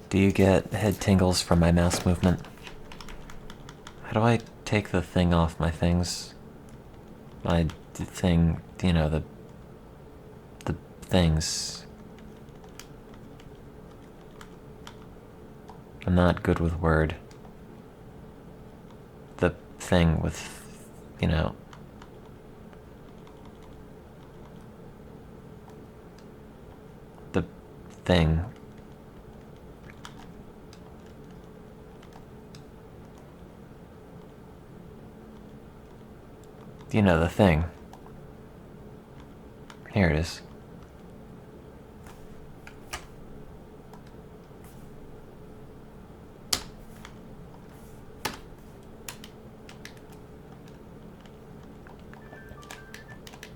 Do you get head tingles from my mouse movement? How do I take the thing off my things? My thing, you know, the things. I'm not good with word. The thing with, you know. The thing. You know, the thing. Here it is.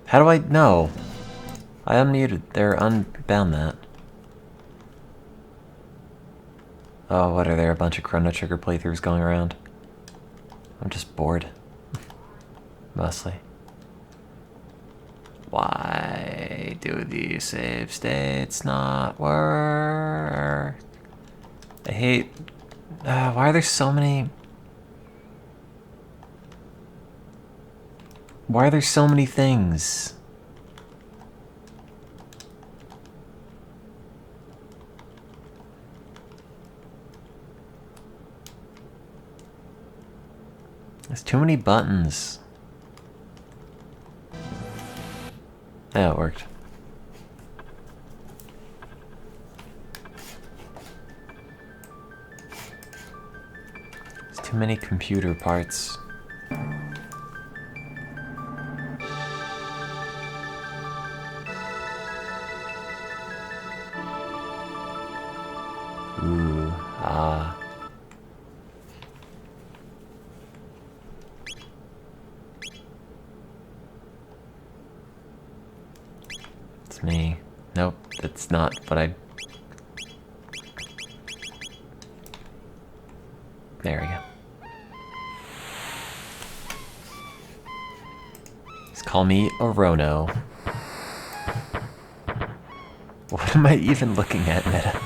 How do I know? I unmuted. They're unbound that. Oh, what are there? A bunch of Chrono Trigger playthroughs going around? I'm just bored. Mostly. Why do these save states not work? I hate... why are there so many... Why are there so many things? There's too many buttons. Yeah, it worked. There's too many computer parts. Ooh, ah. It's me. Nope, that's not what I... There we go. Just call me Orono. What am I even looking at, Meta?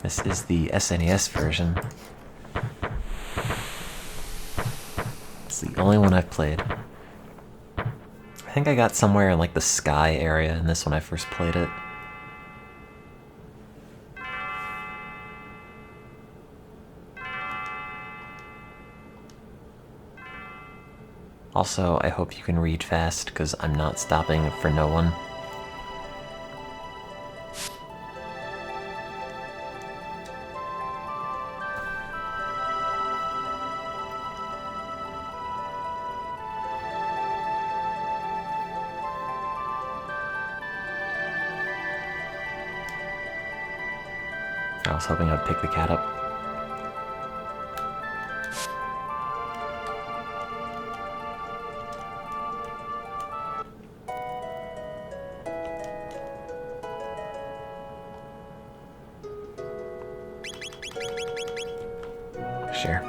This is the SNES version. It's the only one I've played. I think I got somewhere in like the sky area in this when I first played it. Also, I hope you can read fast, because I'm not stopping for no one. I was hoping I'd pick the cat up. Sure.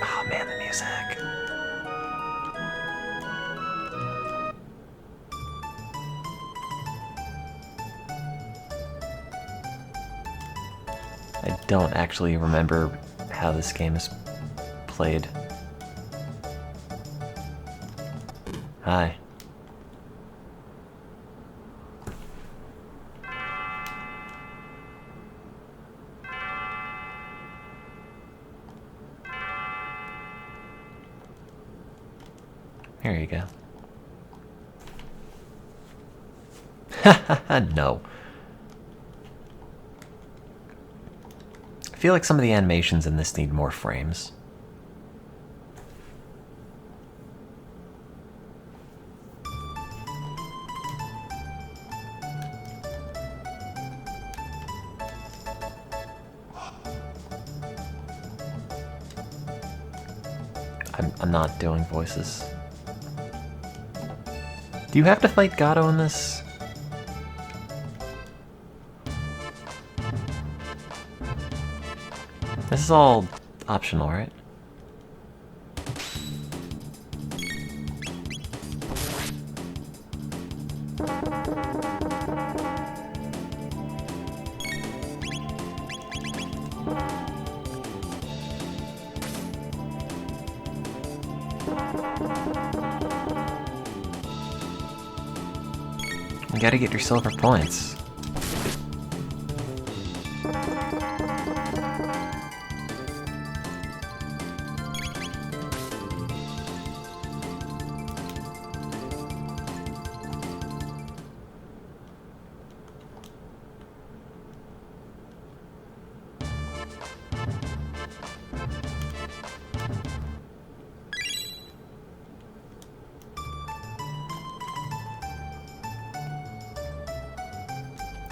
Oh man, the music. I don't actually remember how this game is played. Hi. Here you go. No. I feel like some of the animations in this need more frames. I'm not doing voices. Do you have to fight Gato in this? This is all optional, right? You gotta get your silver points.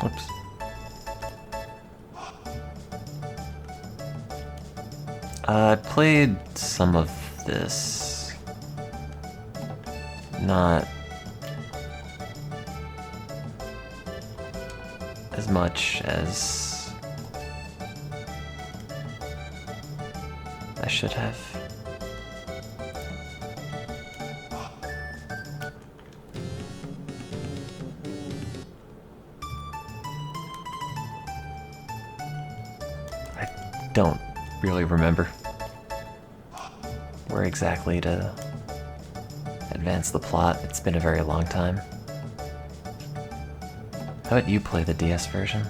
Oops. I played some of this. Not as much as I should have. I don't really remember where exactly to advance the plot. It's been a very long time. How about you play the DS version?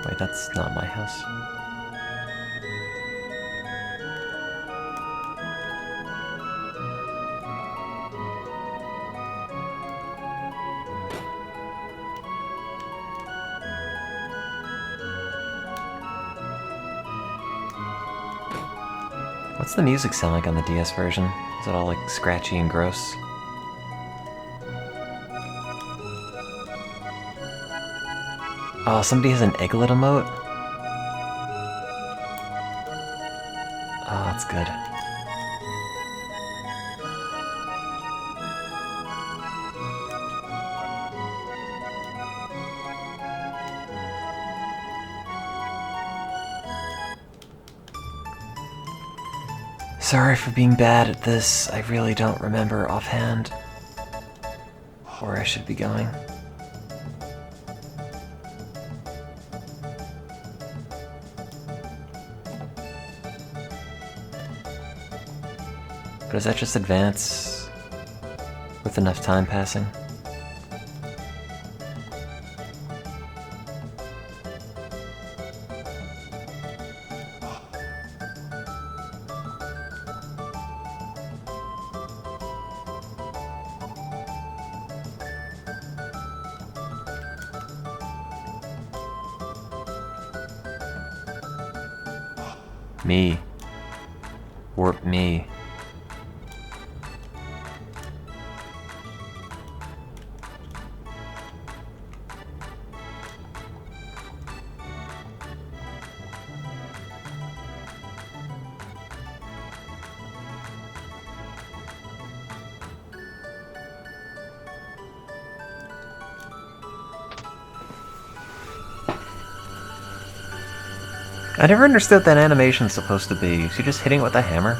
Wait, that's not my house. What's the music sound like on the DS version? Is it all like scratchy and gross? Oh, somebody has an egglet emote? Oh, that's good. Sorry for being bad at this. I really don't remember offhand where I should be going. But does that just advance with enough time passing? Me. Warp me. I never understood what that animation's supposed to be. Is he just hitting it with a hammer?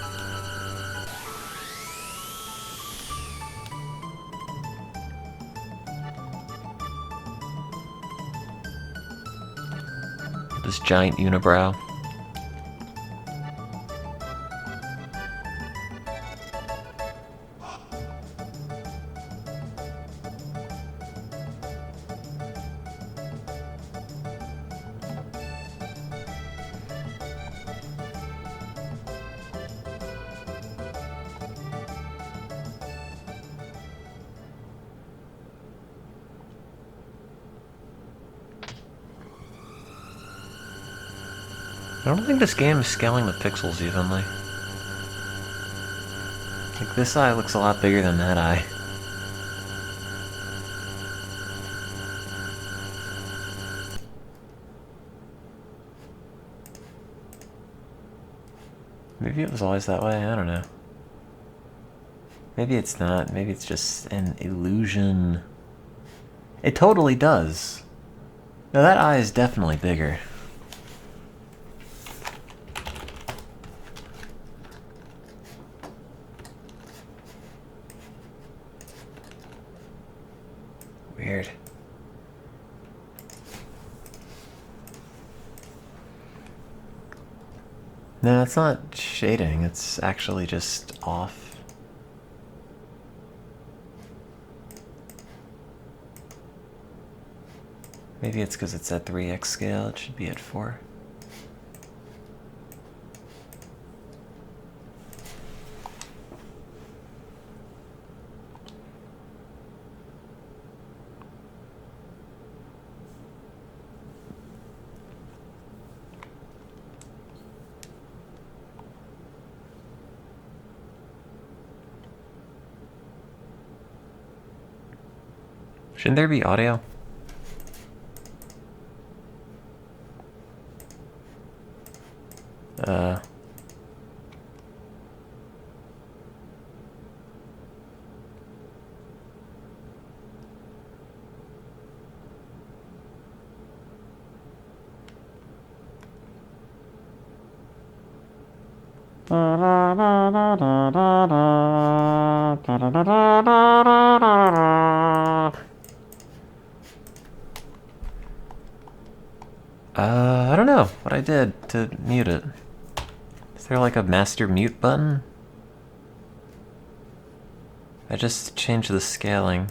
This giant unibrow. I don't think this game is scaling the pixels evenly. Like, this eye looks a lot bigger than that eye. Maybe it was always that way, I don't know. Maybe it's not, maybe it's just an illusion. It totally does. Now that eye is definitely bigger. Weird. No, it's not shading, it's actually just off. Maybe it's because it's at 3x scale, it should be at 4. Shouldn't there be audio? I don't know what I did to mute it. Is there like a master mute button? I just changed the scaling.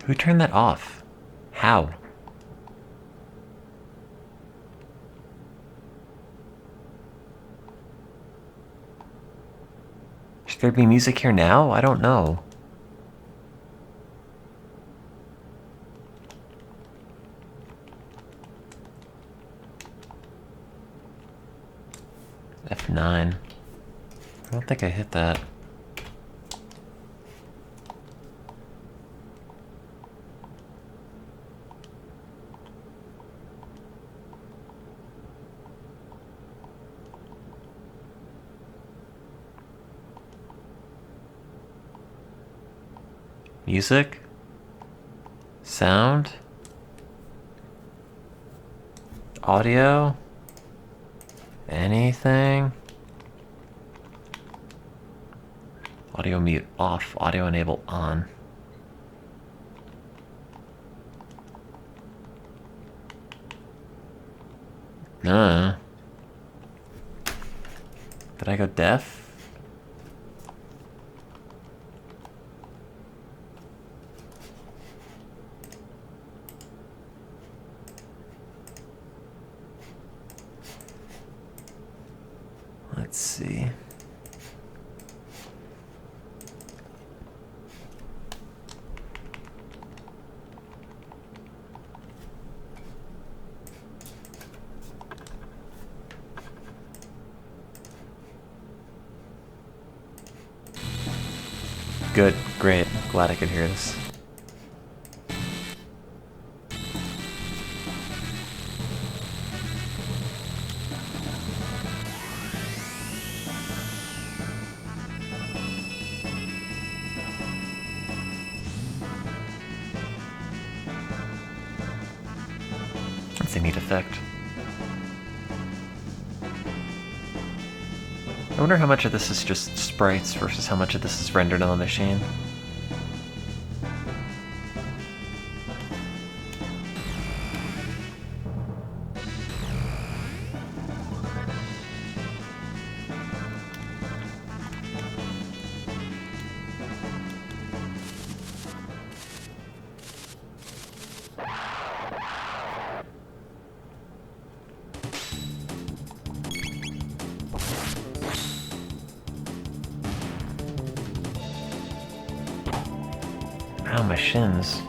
Who turned that off? How? Should there be music here now? I don't know. F9. I don't think I hit that. Music? Sound? Audio? Anything? Audio mute off, audio enable on. Did I go deaf? Let's see. Good, great. Glad I could hear this. That's a neat effect. I wonder how much of this is just sprites versus how much of this is rendered on the machine. Ow, my shins.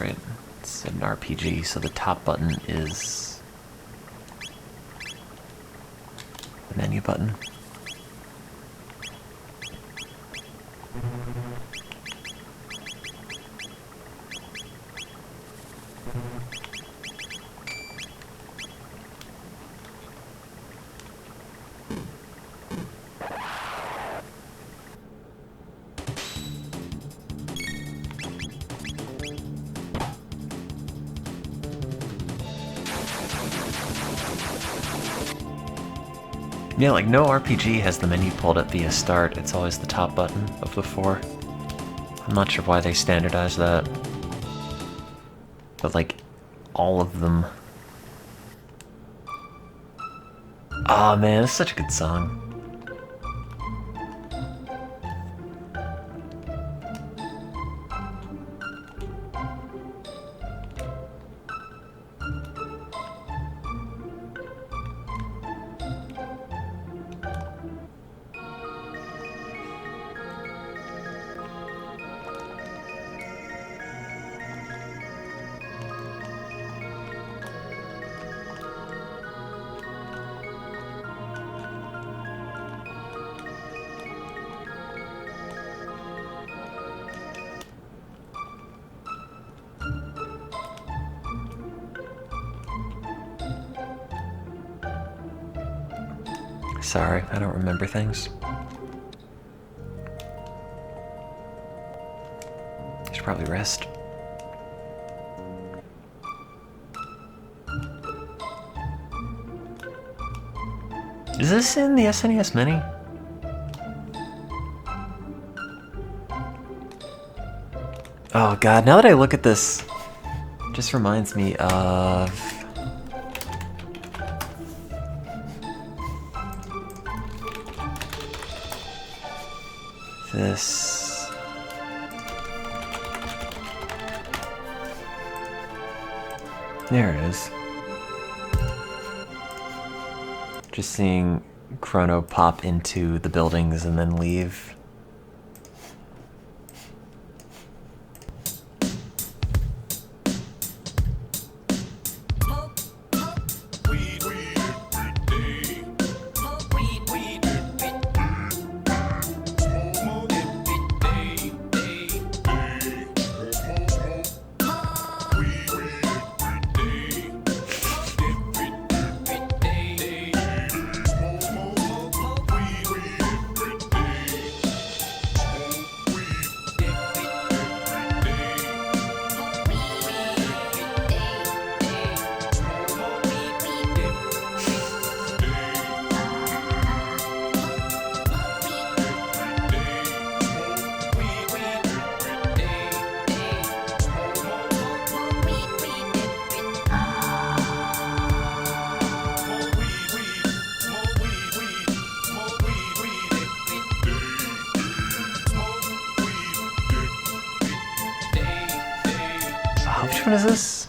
right. It's an RPG, so the top button is the menu button. Yeah, like no RPG has the menu pulled up via start, it's always the top button of the four. I'm not sure why they standardized that. But like, all of them. Oh man, it's such a good song. Sorry, I don't remember things. I should probably rest. Is this in the SNES Mini? Oh god, now that I look at this, it just reminds me of... this... There it is. Just seeing Chrono pop into the buildings and then leave. Which one is this?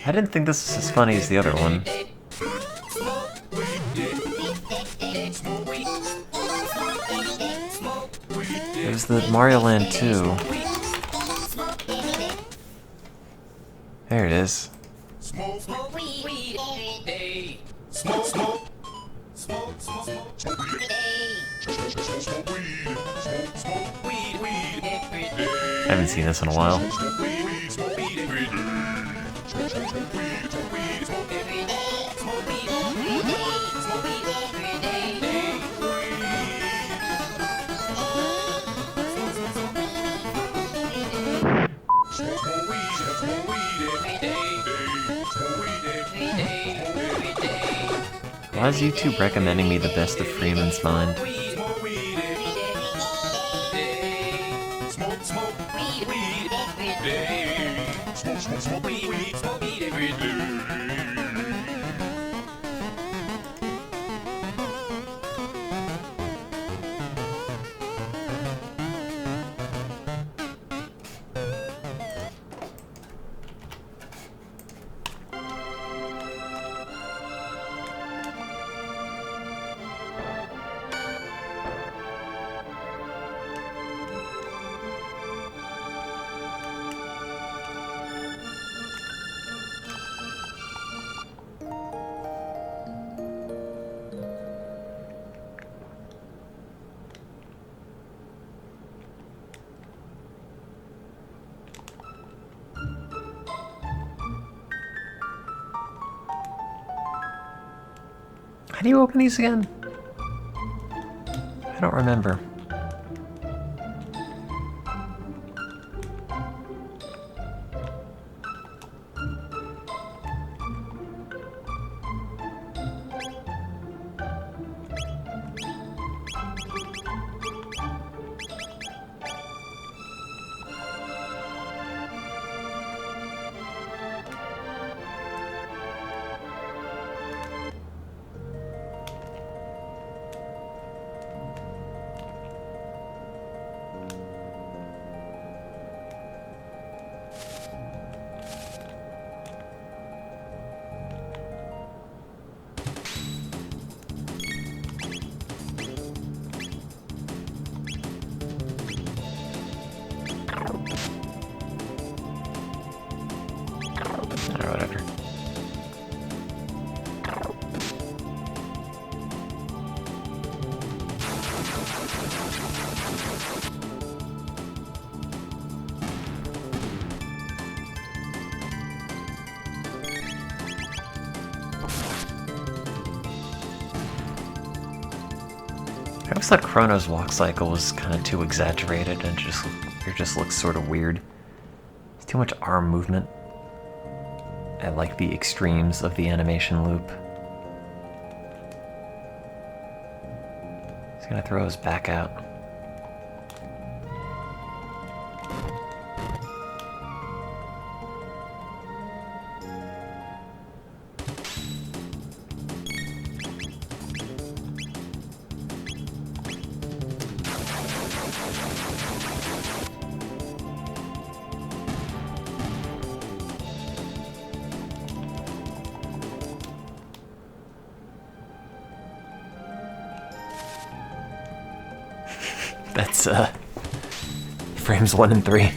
I didn't think this was as funny as the other one. It was the Mario Land 2. There it is. I haven't seen this in a while. Why is YouTube recommending me the best of Freeman's Mind? How do you open these again? I don't remember. Or whatever. I always thought Chrono's walk cycle was kind of too exaggerated and it just looks sort of weird. It's too much arm movement. I like the extremes of the animation loop. He's gonna throw his back out. That's, frames 1 and 3.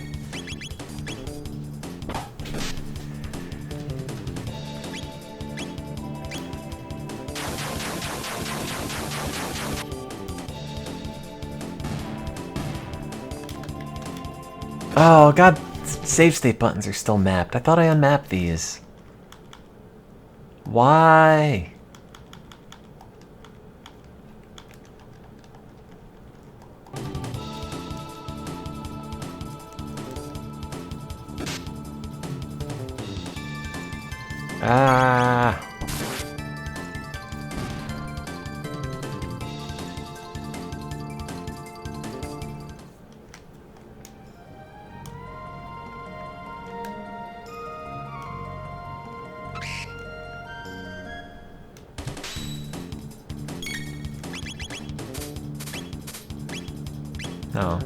Oh, God, save state buttons are still mapped. I thought I unmapped these. Why? Ah. Oh.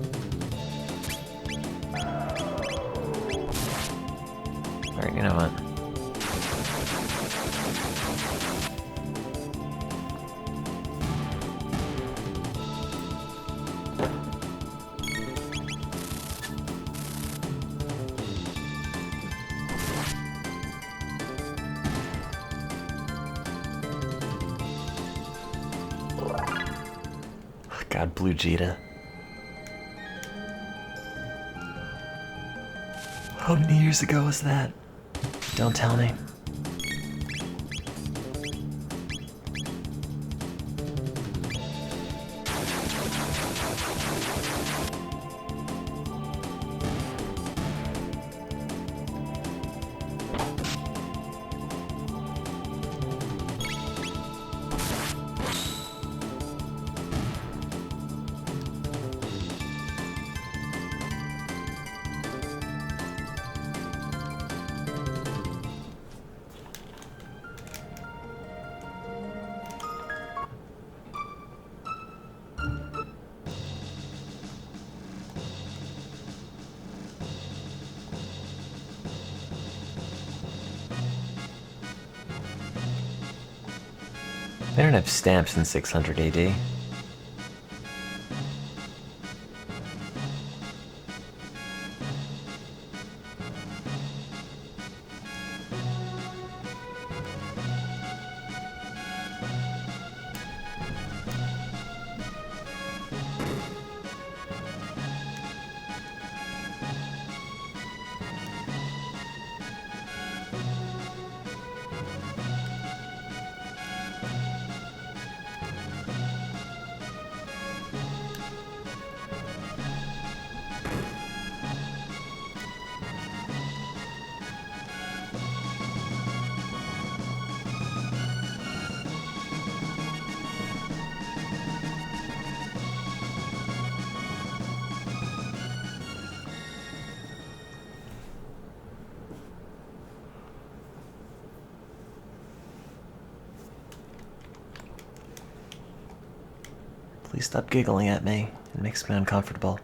Alright, you know what? God, Blue Jita. How many years ago was that? Don't tell me. They don't have stamps in 600 AD. Please stop giggling at me. It makes me uncomfortable.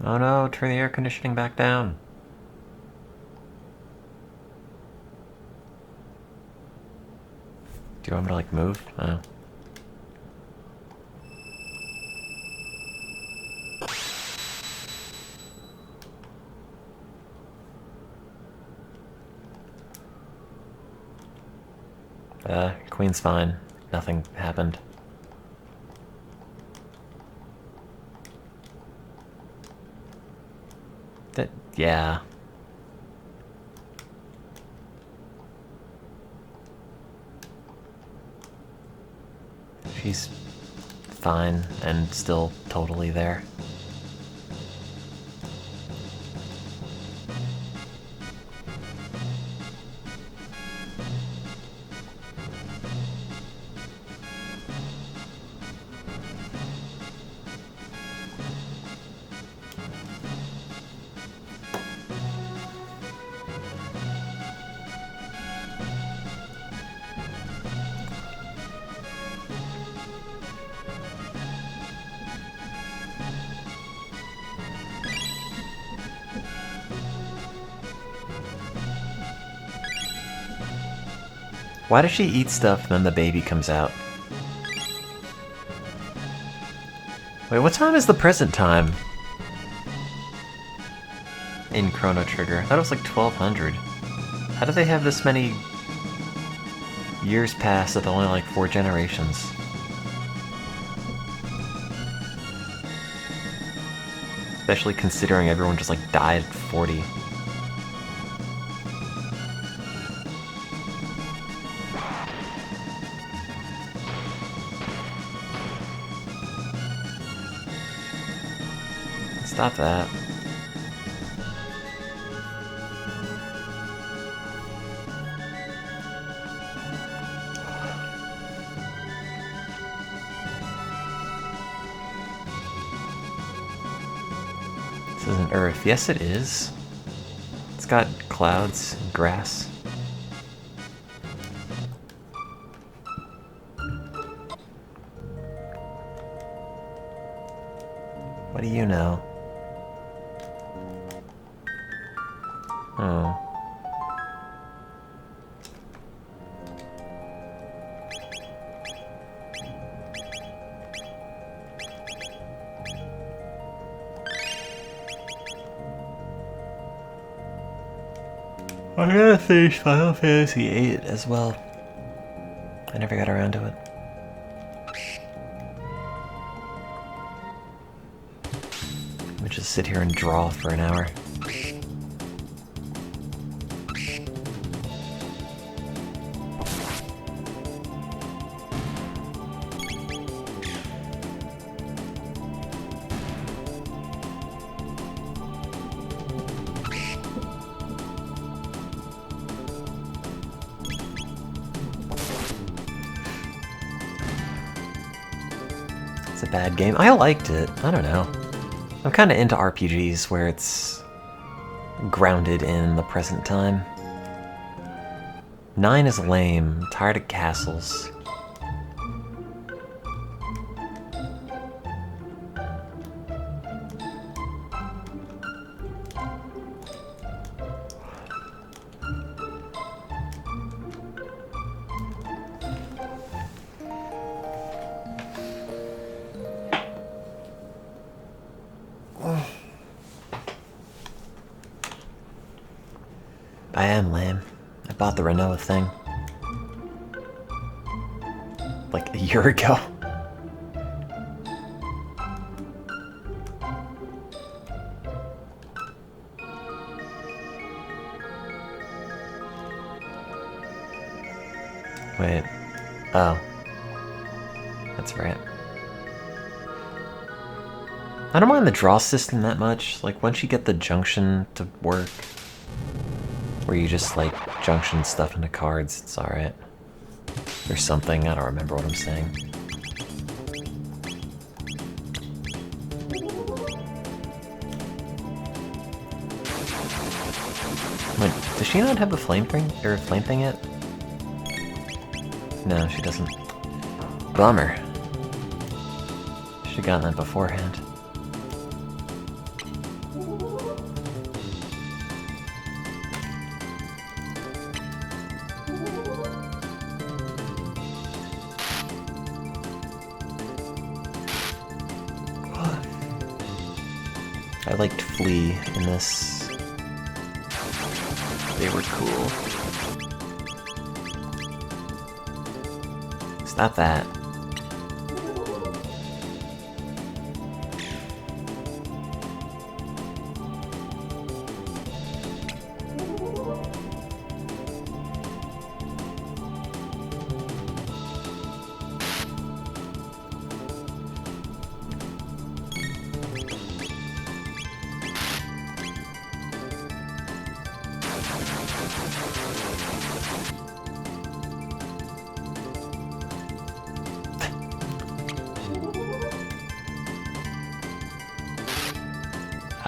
Oh no, turn the air conditioning back down. Do you want me to, like, move? Oh. Queen's fine. Nothing happened. Yeah. She's fine and still totally there. Why does she eat stuff and then the baby comes out? Wait, what time is the present time? In Chrono Trigger. I thought it was like 1200. How do they have this many years pass with only like 4 generations? Especially considering everyone just like died at 40. Stop that. This isn't Earth. Yes, it is. It's got clouds and grass. What do you know? Oh. I'm gonna finish Final Fantasy VIII as well. I never got around to it. Let me just sit here and draw for an hour. It's a bad game. I liked it. I don't know. I'm kind of into RPGs where it's grounded in the present time. 9 is lame. I'm tired of castles. I am lame. I bought the Renault thing. Like a year ago. Wait. Oh. That's right. I don't mind the draw system that much. Like, once you get the junction to work, where you just like junction stuff into cards. It's alright. Or something, I don't remember what I'm saying. Wait, does she not have a flame thing, or a flame thing yet? No, she doesn't. Bummer. Should've gotten that beforehand. I liked Flea in this. They were cool. Stop that.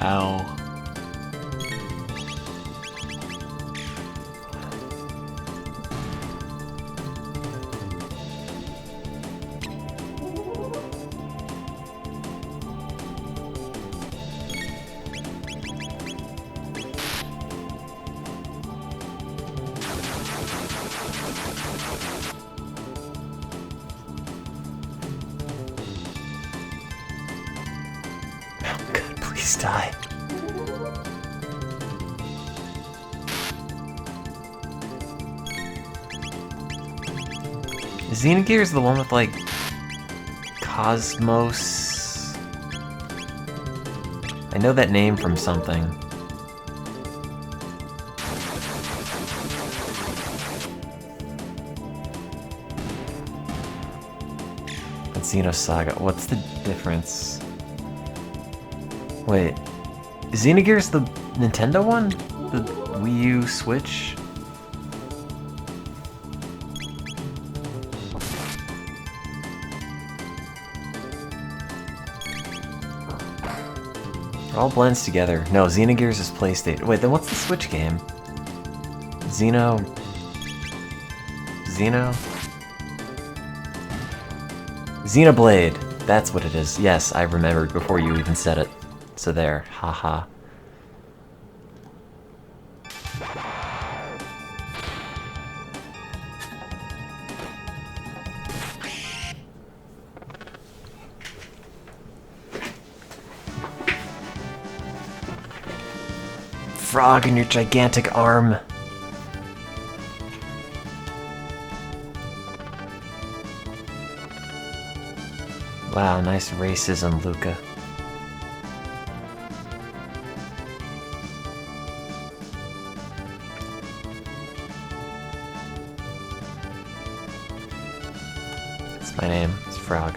Ow. Oh god, please die. Xenogear is the one with, like, Cosmos... I know that name from something. And Xenosaga. What's the difference? Wait. Xenogear's the Nintendo one? The Wii U Switch? It all blends together. No, Xenogears is PlayStation. Wait, then what's the Switch game? Xenoblade? That's what it is. Yes, I remembered before you even said it. So there. Haha. Frog in your gigantic arm. Wow, nice racism, Luca. That's my name. It's Frog.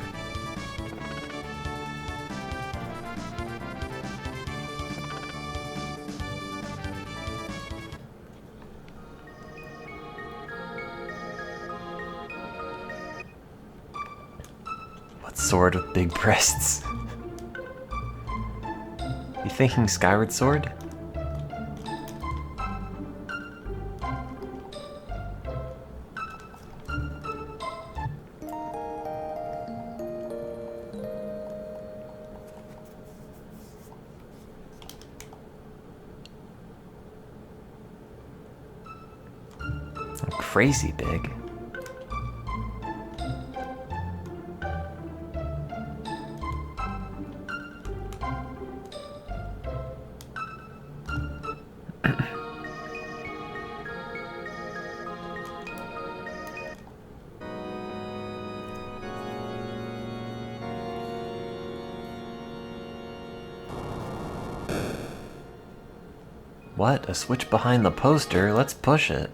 Sword with big breasts. You thinking Skyward Sword? I'm crazy big. What? A switch behind the poster? Let's push it.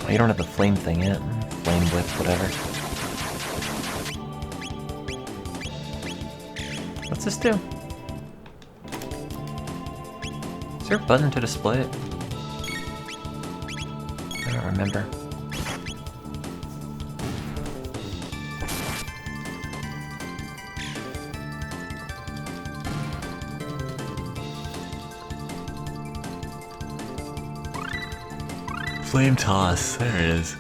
Oh, you don't have the flame thing yet. Flame whip, whatever. What's this do? Is there a button to display it? I don't remember. Flame toss, there it is.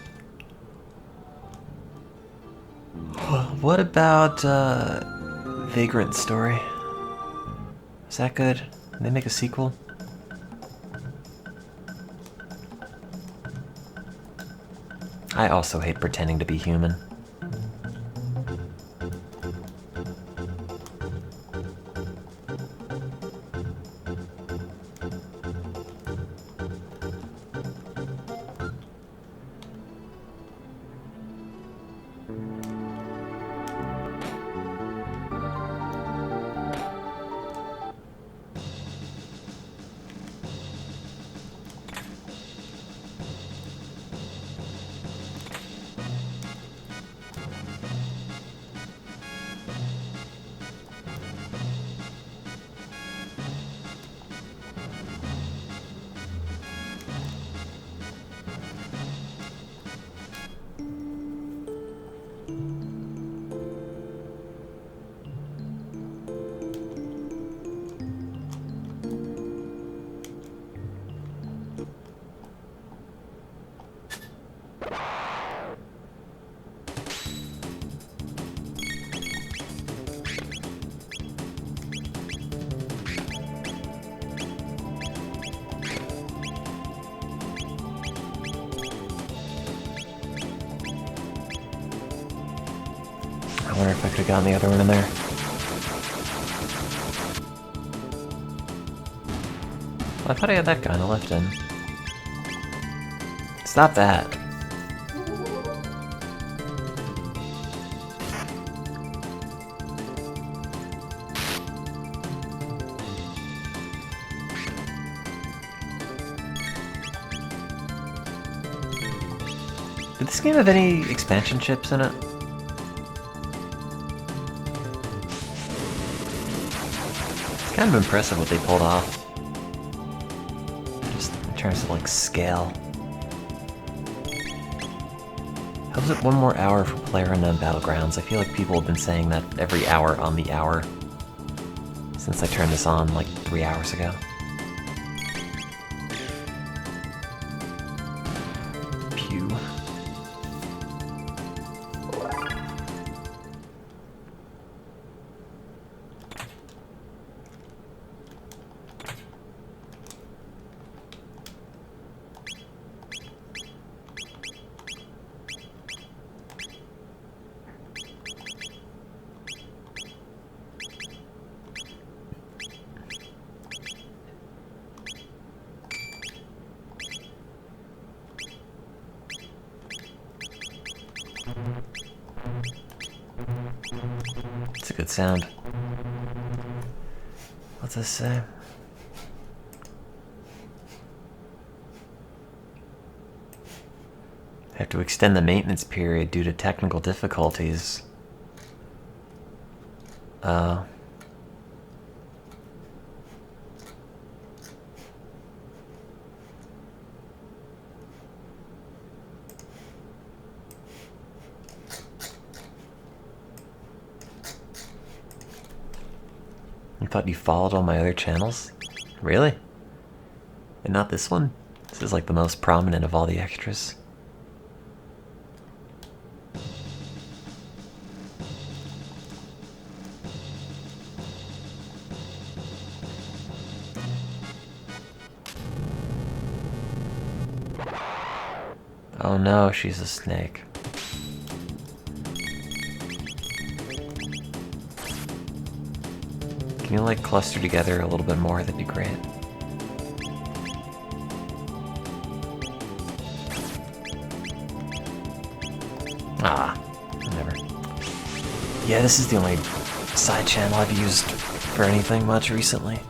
What about Vagrant Story? Is that good? Did they make a sequel? I also hate pretending to be human. I wonder if I could have gotten the other one in there. Well, I thought I had that guy on the left end. Stop that. Did this game have any expansion chips in it? Kind of impressive what they pulled off. Just in terms of like scale. How was it 1 more hour for PlayerUnknown Battlegrounds? I feel like people have been saying that every hour on the hour since I turned this on like 3 hours ago. Pew. It's a good sound. What's this say? Have to extend the maintenance period due to technical difficulties. You thought you followed all my other channels? Really? And not this one? This is like the most prominent of all the extras. Oh no, she's a snake. Can you like cluster together a little bit more? That'd be great. Ah, whatever. Yeah, this is the only side channel I've used for anything much recently.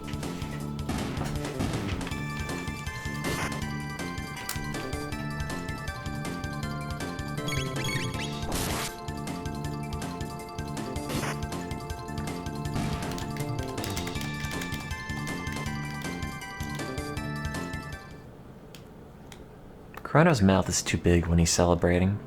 Chrono's mouth is too big when he's celebrating.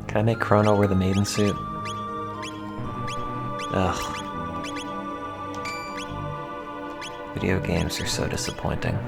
Can I make Chrono wear the maiden suit? Ugh. Video games are so disappointing.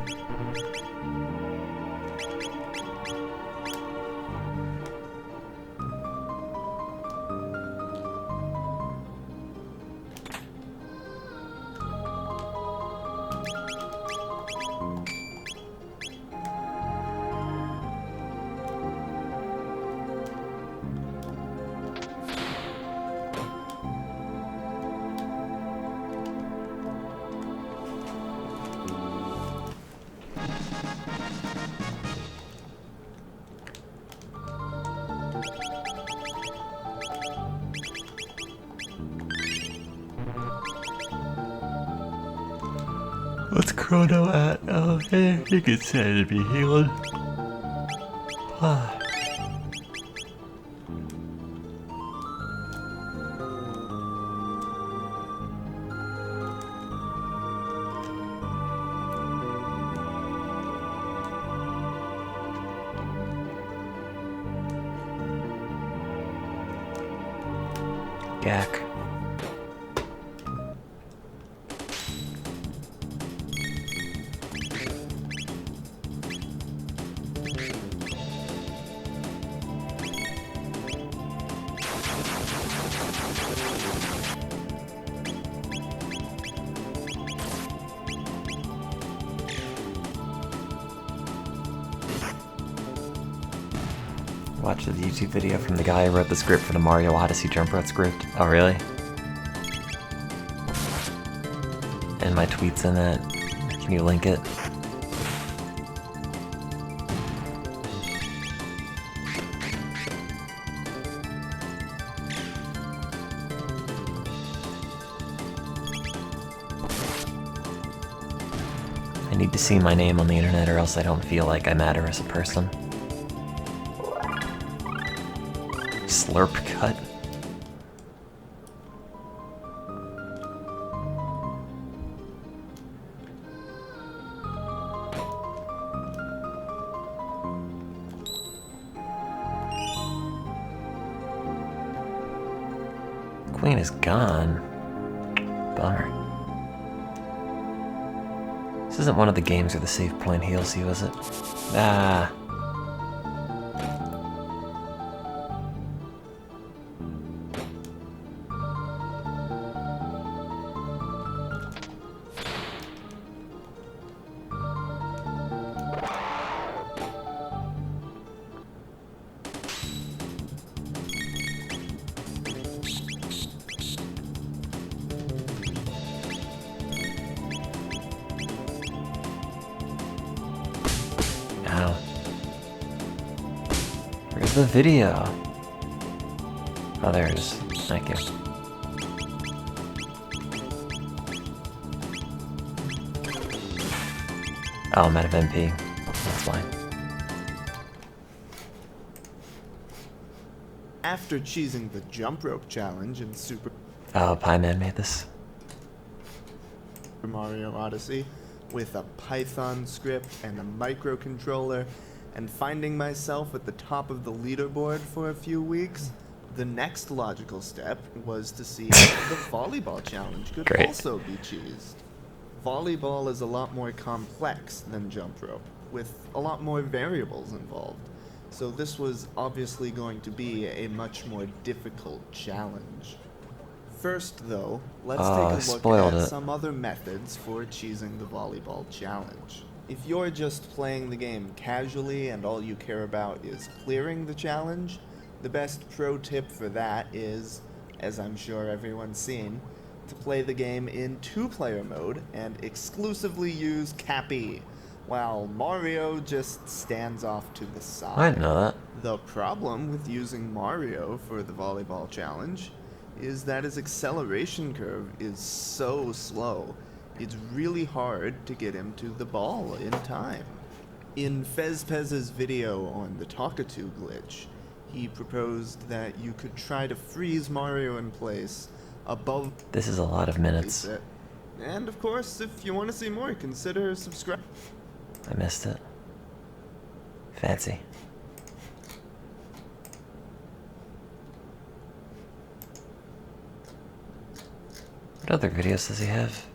What's Chrono at? Oh, hey, you can say to be healed. Gak. Watched the YouTube video from the guy who wrote the script for the Mario Odyssey jump rope script. Oh, really? And my tweet's in it. Can you link it? I need to see my name on the internet or else I don't feel like I matter as a person. Slurp cut. Queen is gone. Bummer. This isn't one of the games where the save point heals you, is it? Ah. Ow. Where's the video? Oh, there it is. Thank you. Oh, I'm out of MP. That's why. After cheesing the jump rope challenge in Super Oh, Pieman made this. Mario Odyssey with a Python script and a microcontroller, and finding myself at the top of the leaderboard for a few weeks, the next logical step was to see if the volleyball challenge could also be cheesed. Volleyball is a lot more complex than jump rope, with a lot more variables involved, so this was obviously going to be a much more difficult challenge. First, though, let's take a look at some other methods for cheesing the volleyball challenge. If you're just playing the game casually and all you care about is clearing the challenge, the best pro tip for that is, as I'm sure everyone's seen, to play the game in 2-player mode and exclusively use Cappy, while Mario just stands off to the side. I didn't know that. The problem with using Mario for the volleyball challenge is that his acceleration curve is so slow. It's really hard to get him to the ball in time. In FezPez's video on the Talkatoo glitch, he proposed that you could try to freeze Mario in place above. This is a lot of minutes. It. And of course, if you want to see more, consider subscribing. I missed it. Fancy. What other videos does he have?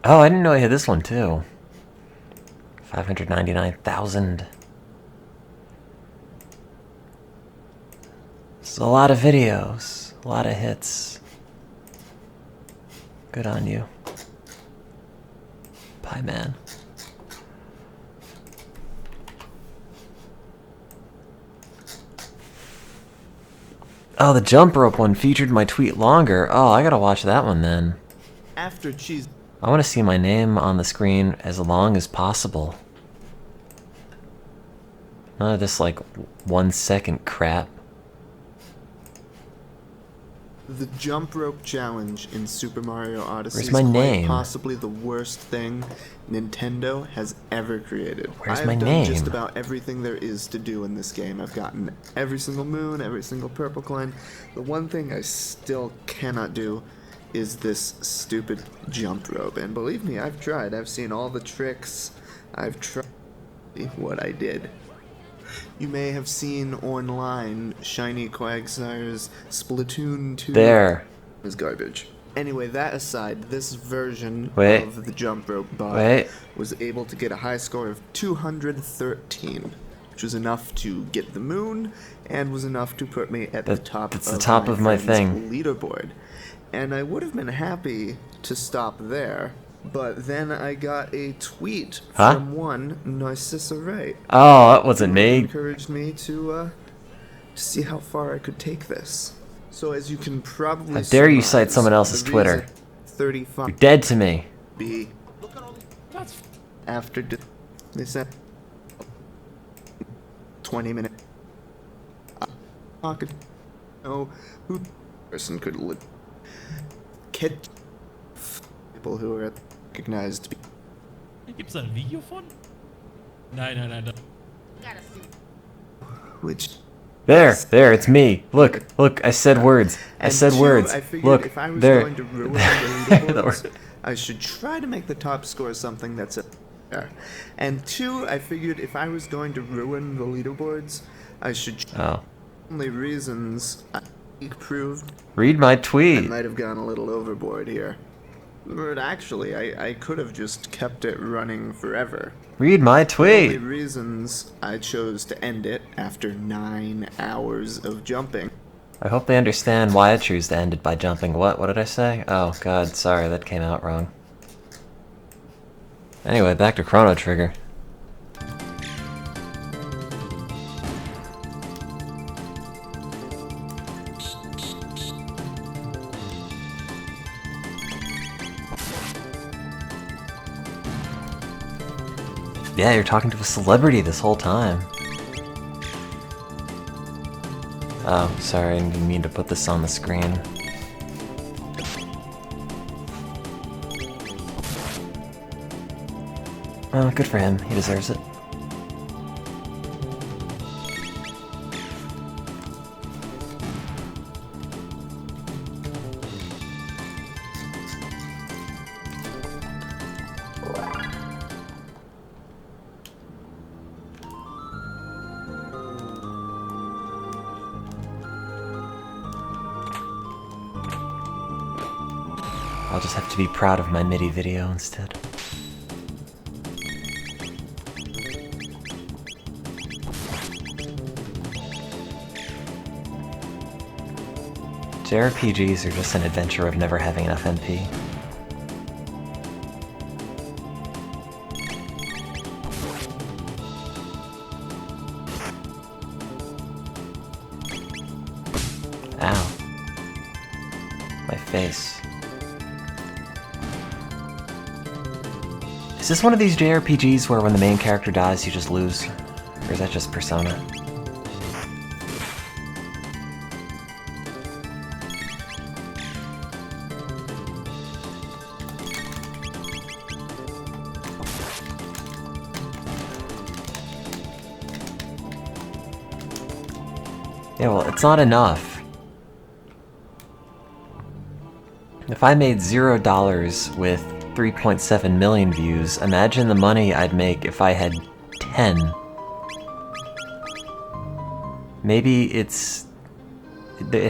Oh, I didn't know he had this one too. 599,000. It's a lot of videos, a lot of hits. Good on you, Pie Man. Oh, the jump rope one featured my tweet longer. Oh, I gotta watch that one then. After cheese. I want to see my name on the screen as long as possible. None of this like 1 second crap. The jump rope challenge in Super Mario Odyssey Where's is my quite name? possibly the worst thing Nintendo has ever created. Where's I've my done name? just about everything there is to do in this game. I've gotten every single moon, every single purple coin. The one thing I still cannot do is this stupid jump rope. And believe me, I've tried. I've seen all the tricks. I've tried what I did. You may have seen online Shiny Quagsire's Splatoon 2 There. is garbage. Anyway, that aside, this version Wait. of the jump rope bot Wait. was able to get a high score of 213, which was enough to get the moon and was enough to put me at the top. That's the top of my friend's thing. leaderboard. And I would have been happy to stop there, but then I got a tweet from one Narcissa Wright. Oh, that wasn't who me. encouraged me to see how far I could take this. So as you can probably How dare you surmise, cite someone else's the Twitter? reason 35 You're dead to me. B after they said 20 minutes. I could know who person could live. Kid people who are recognized to be. Gibt's da ein Video von? Nein. Which There, it's me. Look, I said words. I and said two, words. I figured Look, if I was there. going to ruin the That leaderboards, worked. I should try to make the top score something that's there. And two, I figured if I was going to ruin the leaderboards, I should Oh. only reasons I proved Read my I tweet. might have gone a little overboard here. But actually, I could have just kept it running forever. Read my Only tweet. reasons I chose to end it after 9 hours of jumping. I hope they understand why I choose to end it by jumping. What did I say? Oh god, sorry, that came out wrong. Anyway, back to Chrono Trigger. Yeah, you're talking to a celebrity this whole time. Oh, sorry, I didn't mean to put this on the screen. Oh, good for him. He deserves it. I'll just have to be proud of my MIDI video instead. JRPGs are just an adventure of never having enough MP. face. Is this one of these JRPGs where when the main character dies, you just lose? Or is that just Persona? Yeah, well, it's not enough. If I made $0 with 3.7 million views, imagine the money I'd make if I had 10. Maybe it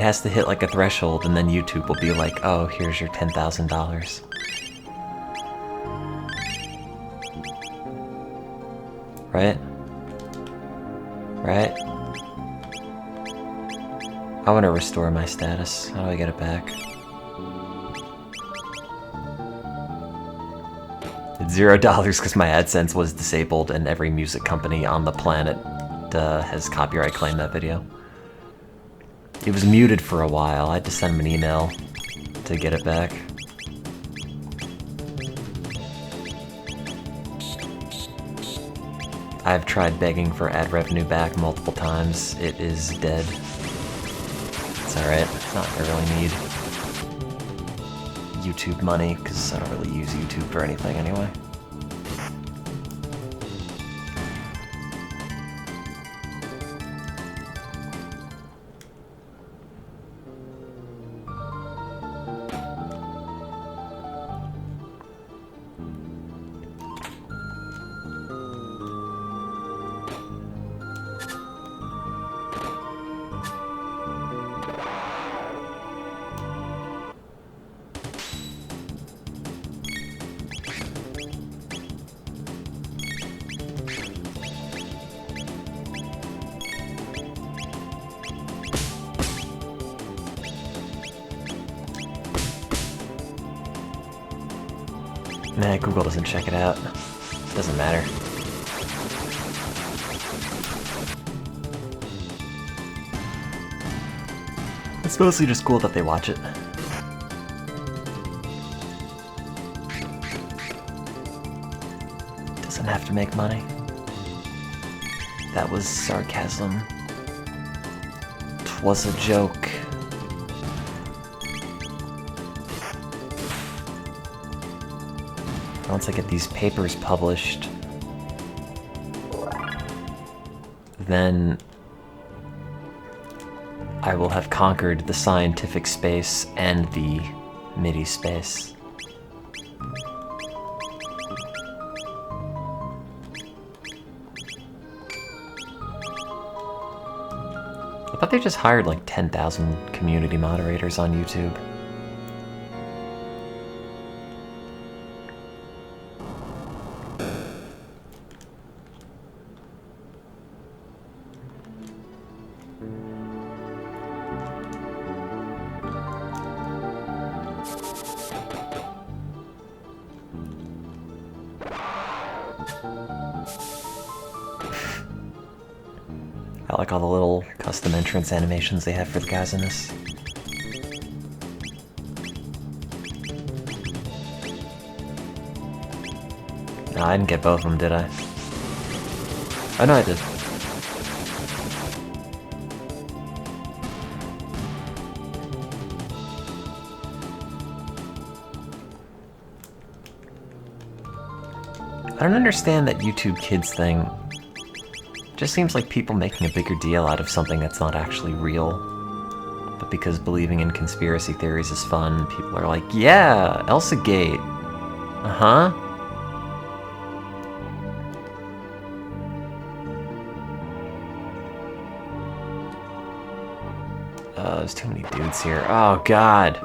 has to hit like a threshold, and then YouTube will be like, oh, here's your $10,000. Right? Right? I want to restore my status. How do I get it back? It's $0 because my AdSense was disabled and every music company on the planet has copyright claimed that video. It was muted for a while. I had to send them an email to get it back. I've tried begging for ad revenue back multiple times. It is dead. It's alright. It's not I really need YouTube money, because I don't really use YouTube for anything anyway. Nah, Google doesn't check it out. Doesn't matter. It's mostly just cool that they watch it. Doesn't have to make money. That was sarcasm. 'Twas a joke. Once I get these papers published, then I will have conquered the scientific space and the MIDI space. I thought they just hired like 10,000 community moderators on YouTube. I like all the little custom entrance animations they have for the guys in this. No, I didn't get both of them, did I? Oh no, I did. I don't understand that YouTube Kids thing. Just seems like people making a bigger deal out of something that's not actually real. But because believing in conspiracy theories is fun, people are like, yeah, Elsa Gate. Uh-huh. There's too many dudes here. Oh, God.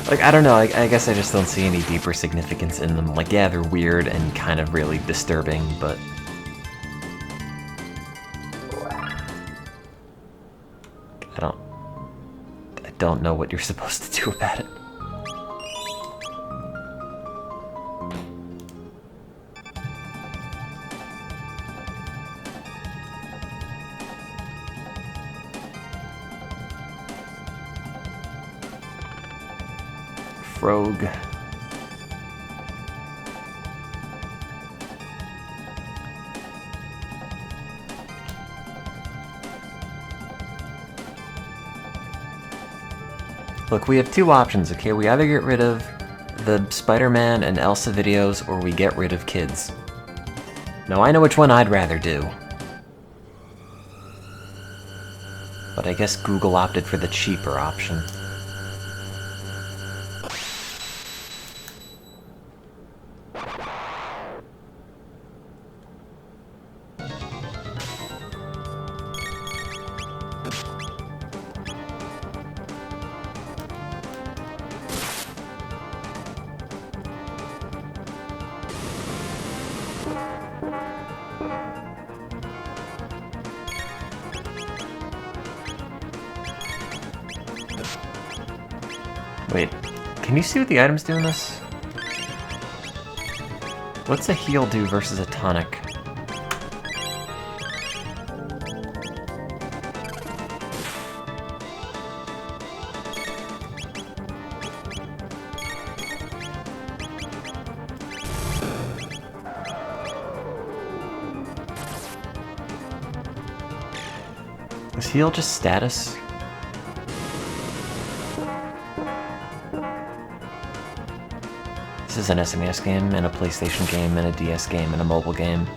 Like, I don't know, I guess I just don't see any deeper significance in them. Like, yeah, they're weird and kind of really disturbing, but... I don't know what you're supposed to do about it. Frog. Look, we have two options, okay? We either get rid of the Spider-Man and Elsa videos, or we get rid of kids. Now, I know which one I'd rather do. But I guess Google opted for the cheaper option. Wait, can you see what the items do in this? What's a heal do versus a tonic? Is heal just status? This is an SNES game, and a PlayStation game, and a DS game, and a mobile game.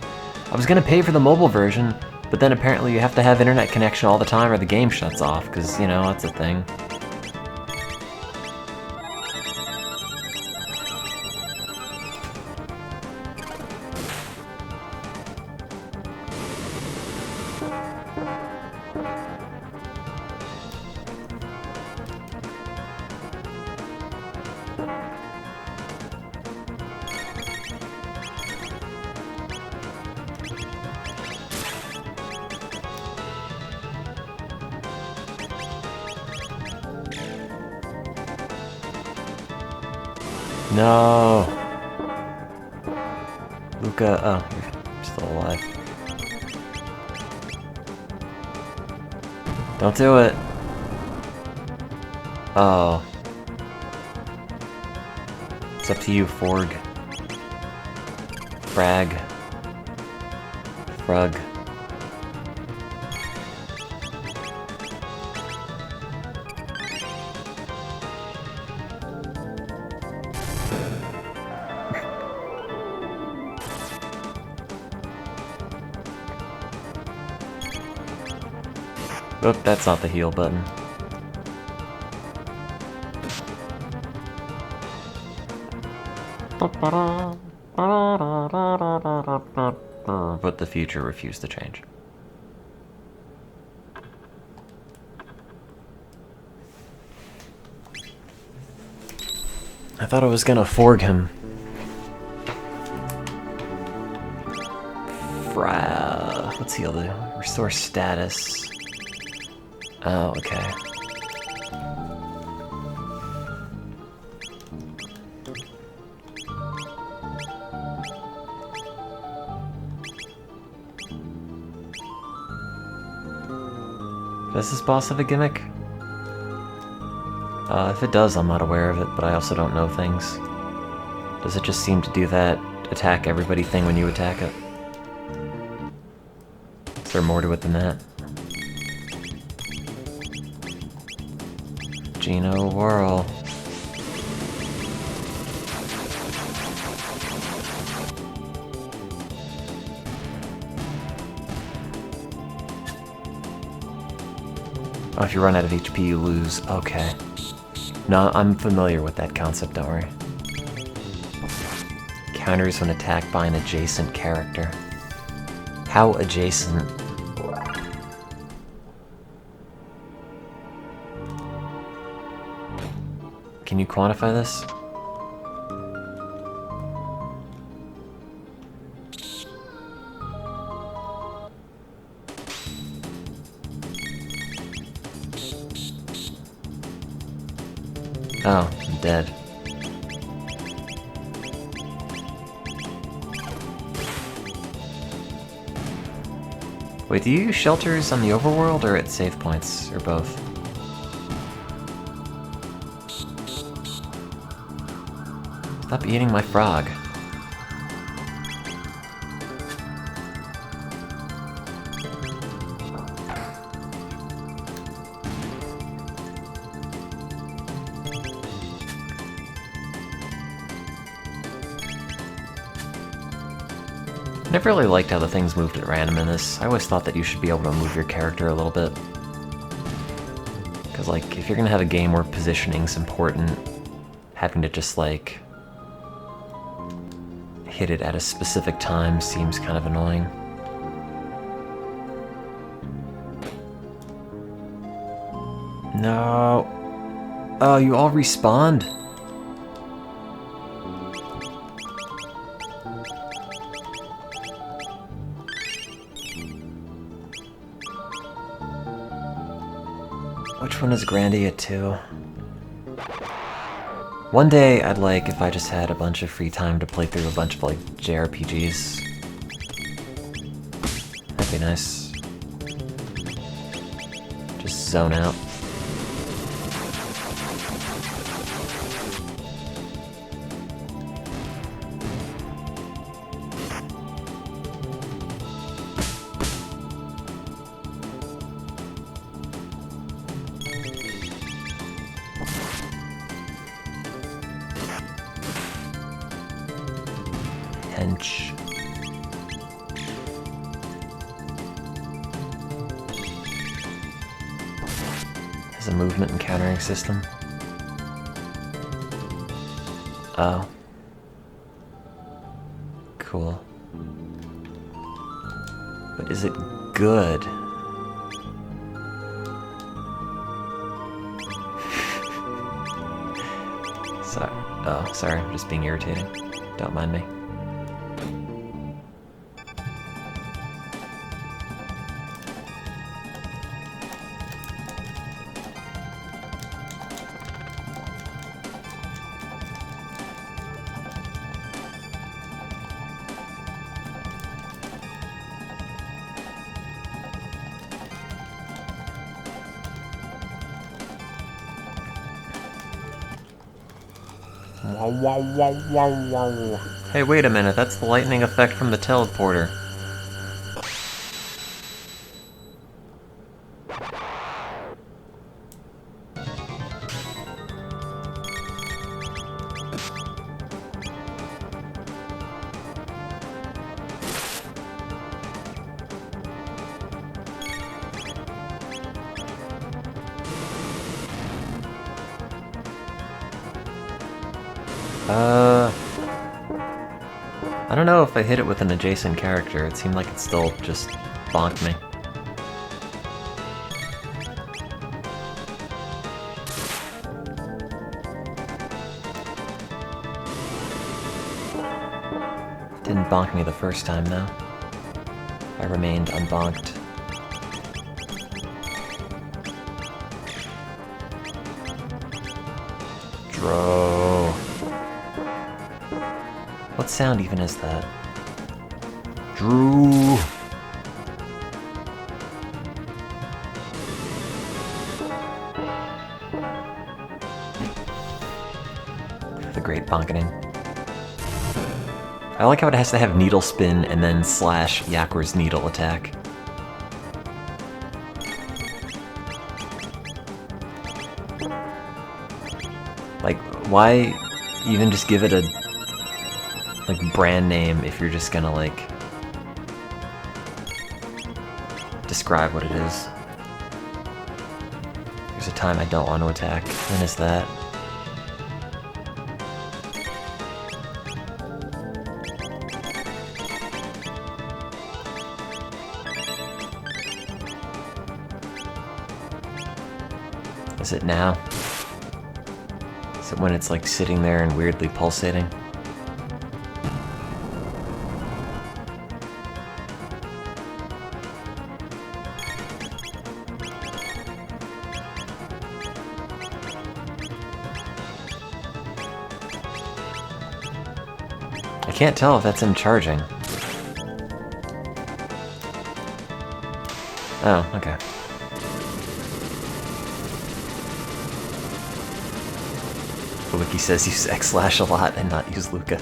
I was gonna pay for the mobile version, but then apparently you have to have internet connection all the time or the game shuts off, because, you know, that's a thing. No! Luca, oh, you're still alive. Don't do it! Oh. It's up to you, Forg. Frag. Frug. Oh, that's not the heal button. But the future refused to change. I thought I was gonna forg him. What's heal do? Restore status. Oh, okay. Does this boss have a gimmick? If it does, I'm not aware of it, but I also don't know things. Does it just seem to do that attack everybody thing when you attack it? Is there more to it than that? Geno Whirl. Oh, if you run out of HP, you lose. Okay. No, I'm familiar with that concept, don't worry. Counters when attacked by an adjacent character. How adjacent? can you quantify this? Oh, I'm dead. Wait, do you use shelters on the overworld or at save points, or both? Stop eating my frog. I never really liked how the things moved at random in this. I always thought that you should be able to move your character a little bit. Because, like, if you're gonna have a game where positioning's important, having to just, like, hit it at a specific time seems kind of annoying. No. Oh, you all respawned? Which one is Grandia 2? One day, I'd like if I just had a bunch of free time to play through a bunch of, like, JRPGs. That'd be nice. Just zone out. Hench. Has a movement and countering system. Oh. Cool. But is it good? Sorry. Oh, sorry. I'm just being irritating. Don't mind me. Hey, wait a minute, that's the lightning effect from the teleporter. I don't know if I hit it with an adjacent character. It seemed like it still just bonked me. Didn't bonk me the first time, though. I remained unbonked. Dro. What sound even is that? Drew. The great bonketing. I like how it has to have needle spin and then slash Yakwer's needle attack. Like, why even just give it a like brand name if you're just gonna like describe what it is? There's a time I don't want to attack. When is that? Is it now? Is it when it's like sitting there and weirdly pulsating? I can't tell if that's him charging. Oh, okay. The wiki says use X/Slash a lot and not use Luca.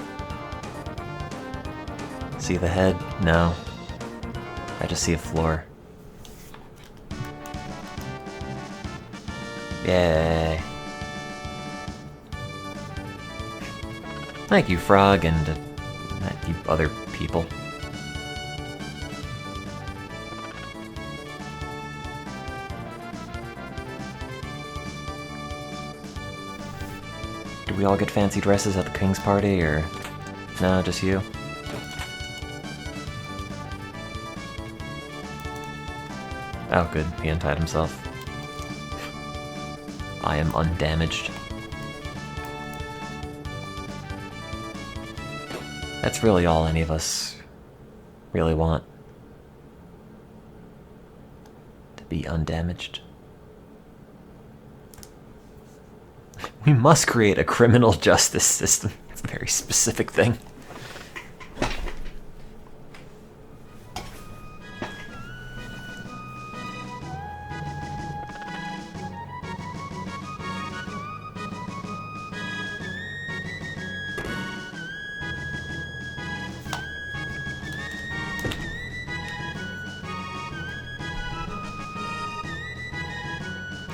See the head? No. I just see a floor. Yay. Thank you, Frog, and you other people. Did we all get fancy dresses at the King's party, or no, just you? Oh, good. He untied himself. I am undamaged. That's really all any of us really want. To be undamaged. We must create a criminal justice system. It's a very specific thing.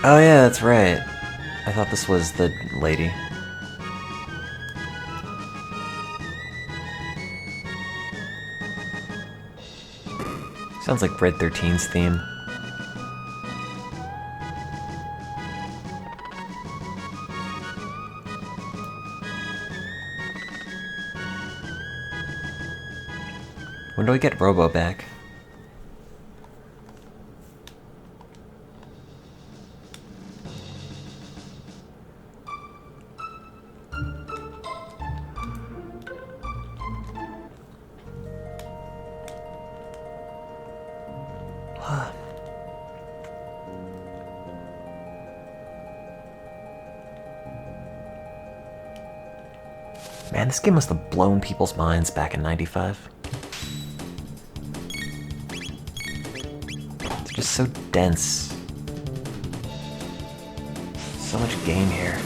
Oh yeah, that's right. I thought this was the lady. Sounds like Red 13's theme. When do we get Robo back? Man, this game must have blown people's minds back in '95. It's just so dense. So much game here.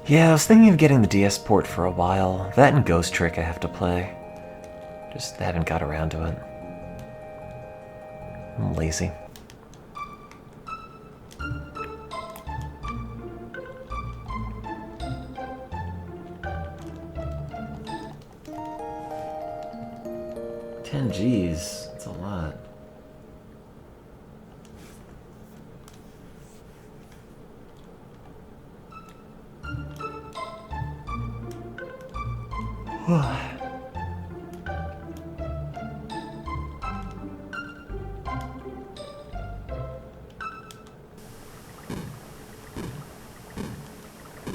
Yeah, I was thinking of getting the DS port for a while. That and Ghost Trick I have to play. Just haven't got around to it. I'm lazy. $10 That's a lot.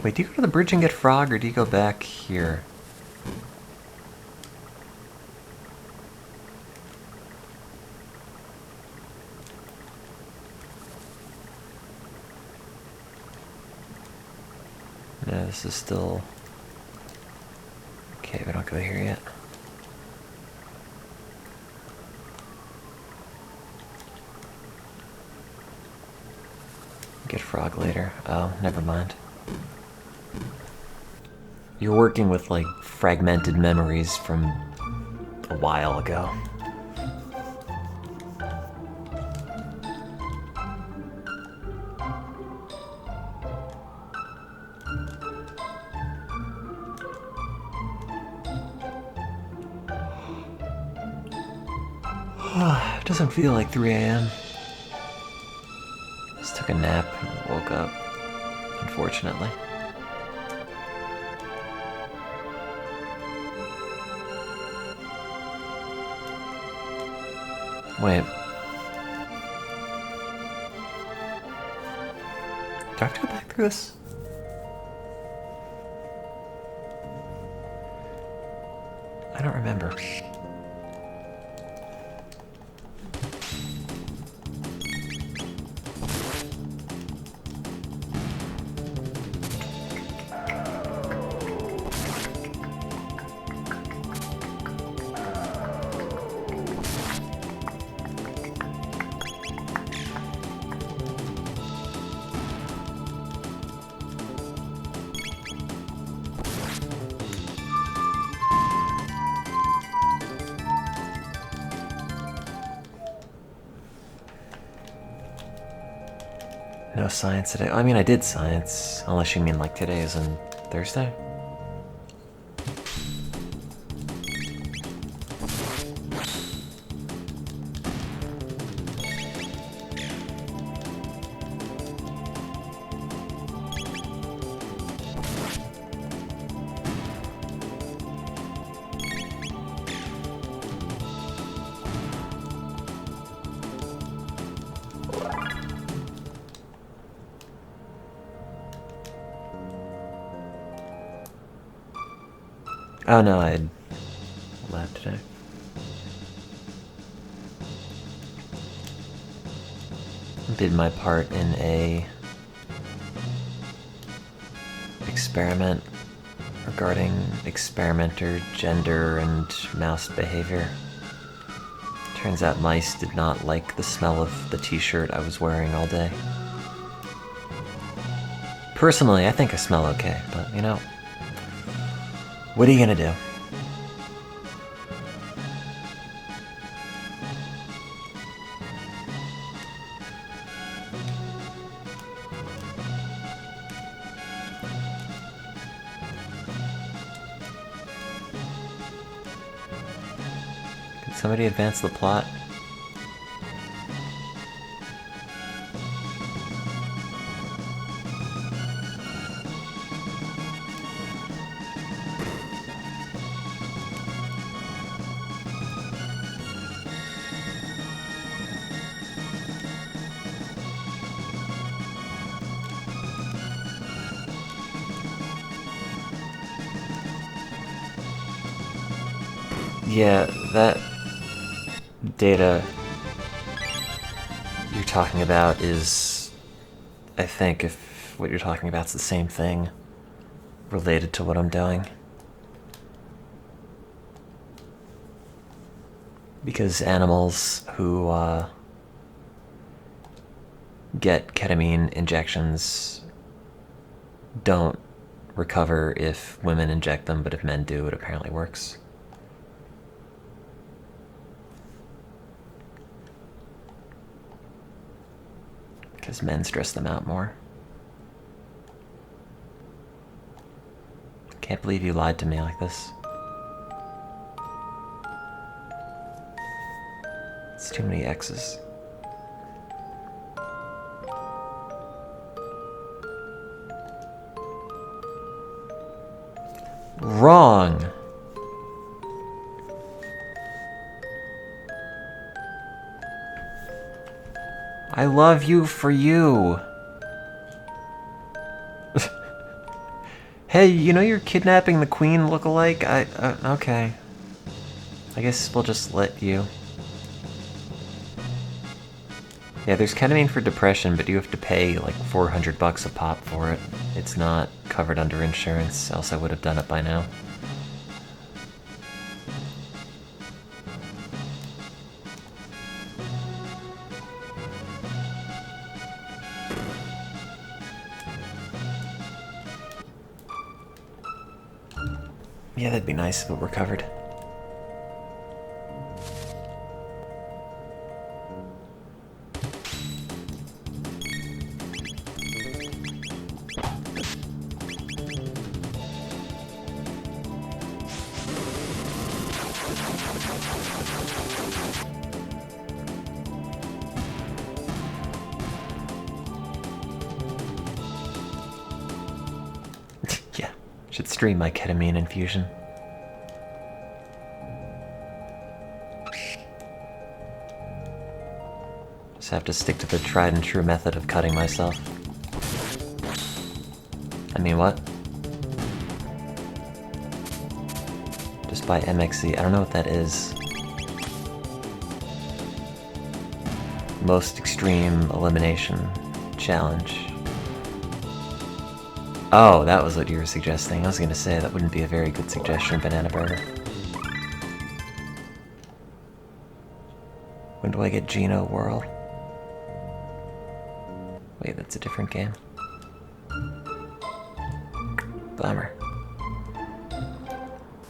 Wait, do you go to the bridge and get Frog, or do you go back here? No, this is still... Okay, we don't go here yet. Get Frog later. Oh, never mind. You're working with, like, fragmented memories from a while ago. It doesn't feel like 3 a.m. Just took a nap and woke up, unfortunately. Wait. Do I have to go back through this? I don't remember. No science today. I mean, I did science, unless you mean like today is on Thursday. Oh no, I had lab today. Did my part in a experiment regarding experimenter gender and mouse behavior. Turns out mice did not like the smell of the t-shirt I was wearing all day. Personally, I think I smell okay, but you know, what are you gonna do? Can somebody advance the plot? Yeah, that data you're talking about is, I think, if what you're talking about is the same thing related to what I'm doing. Because animals who get ketamine injections don't recover if women inject them, but if men do, it apparently works. Because men stress them out more. Can't believe you lied to me like this. It's too many X's. Wrong! I love you for you. Hey, you know you're kidnapping the queen lookalike? Okay. I guess we'll just let you. Yeah, there's ketamine for depression, but you have to pay like $400 a pop for it. It's not covered under insurance, else I would have done it by now. Yeah, that'd be nice if it were covered. Should stream my ketamine infusion. Just have to stick to the tried and true method of cutting myself. I mean, what? Just by MXZ. I don't know what that is. Most extreme elimination challenge. Oh, that was what you were suggesting. I was gonna say that wouldn't be a very good suggestion, Banana Burger. When do I get Geno World? Wait, that's a different game. Bummer.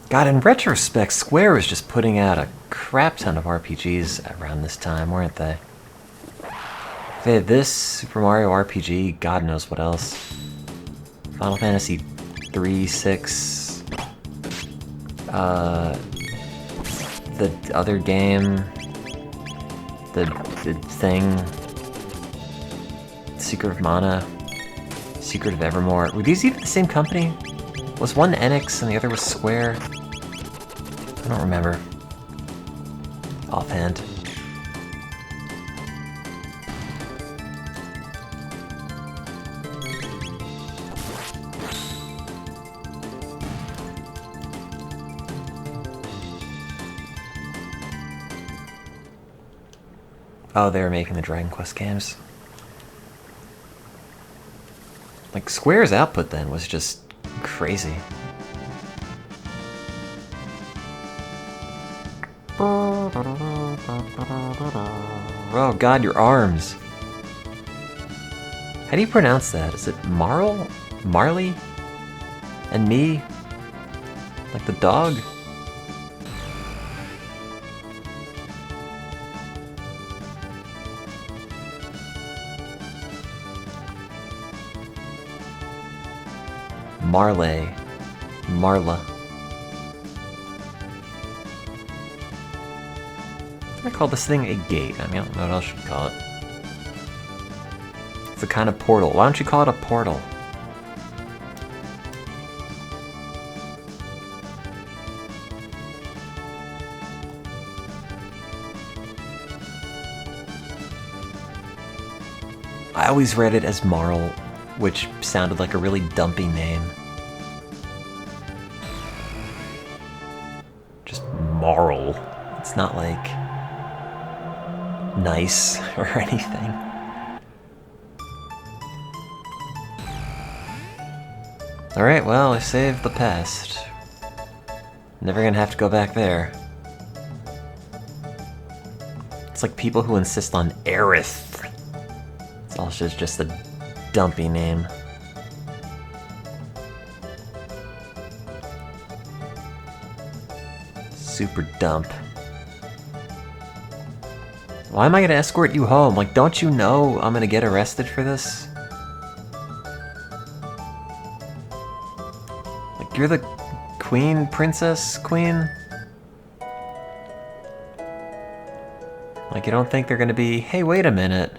God, in retrospect, Square was just putting out a crap ton of RPGs around this time, weren't they? They had this, Super Mario RPG, God knows what else. Final Fantasy 3, 6... the other game... The thing... Secret of Mana... Secret of Evermore... Were these even the same company? Was one Enix and the other was Square? I don't remember. Offhand. Oh, they were making the Dragon Quest games. Like, Square's output then was just crazy. Oh god, your arms. How do you pronounce that? Is it Marl? Marley? And me? Like the dog? Marley. Marla. I call this thing a gate. I mean, I don't know what else you call it. It's a kind of portal. Why don't you call it a portal? I always read it as Marl, which sounded like a really dumpy name. Just Marl. It's not like nice or anything. Alright, well, I saved the past. Never gonna have to go back there. It's like people who insist on Aerith. It's also just a dumpy name. Super dump. Why am I gonna escort you home? Like, don't you know I'm gonna get arrested for this? Like, you're the queen, princess, queen? Like, you don't think they're gonna be, hey, wait a minute.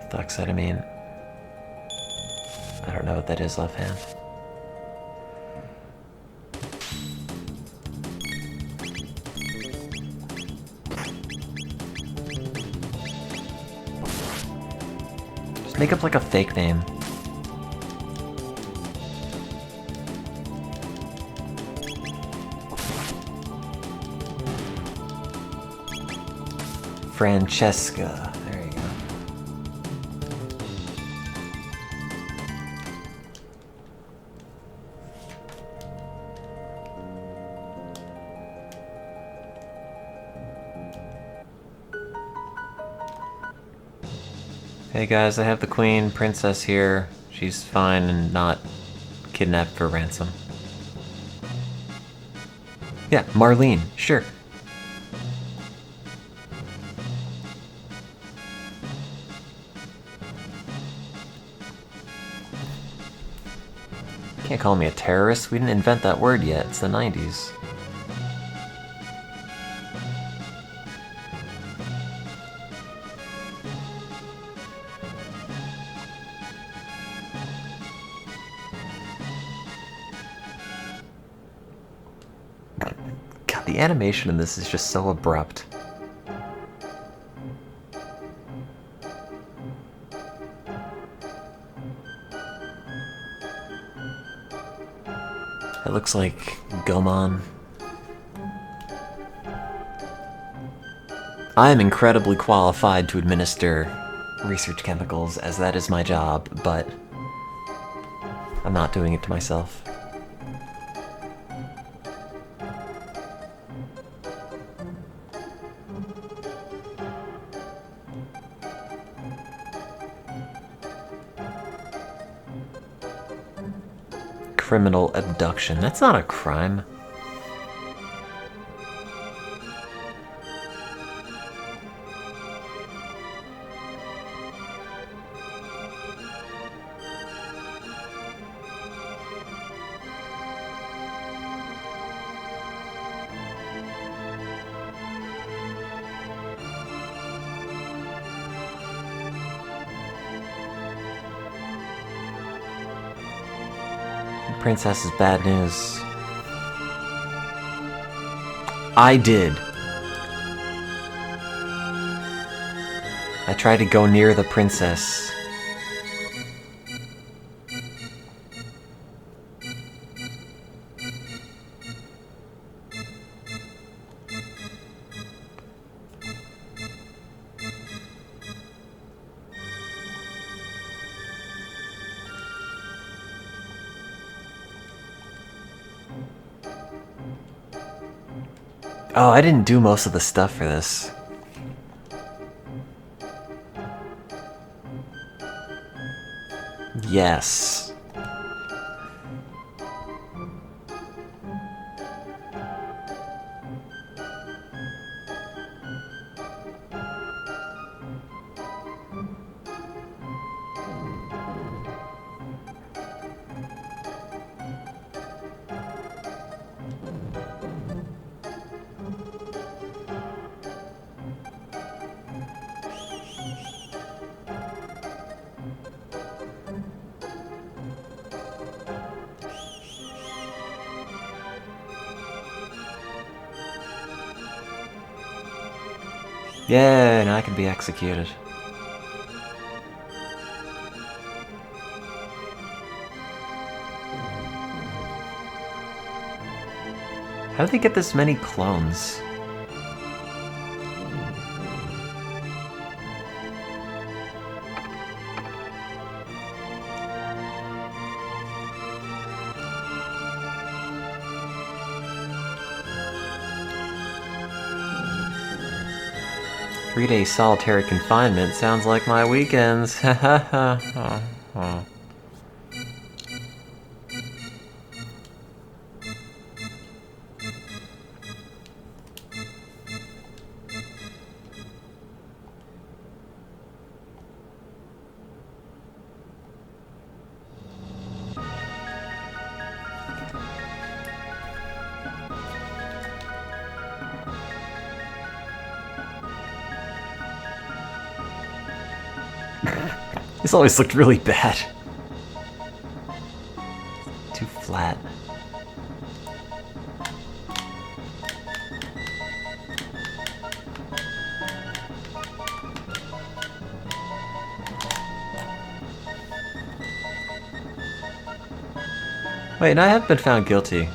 Thuxetamine. I don't know what that is offhand. Just make up like a fake name. Francesca. There you go. Hey guys, I have the queen princess here. She's fine and not kidnapped for ransom. Yeah, Marlene, sure. Can't call me a terrorist. We didn't invent that word yet. It's the 90s. The animation in this is just so abrupt. It looks like Gomon. I am incredibly qualified to administer research chemicals, as that is my job, but I'm not doing it to myself. Criminal abduction. That's not a crime. Princess is bad news. I did. I tried to go near the princess. Oh, I didn't do most of the stuff for this. Yes. Yeah, now I can be executed. How did they get this many clones? Three-day solitary confinement sounds like my weekends. Ha ha ha. This always looked really bad. Too flat. Wait, and I have been found guilty.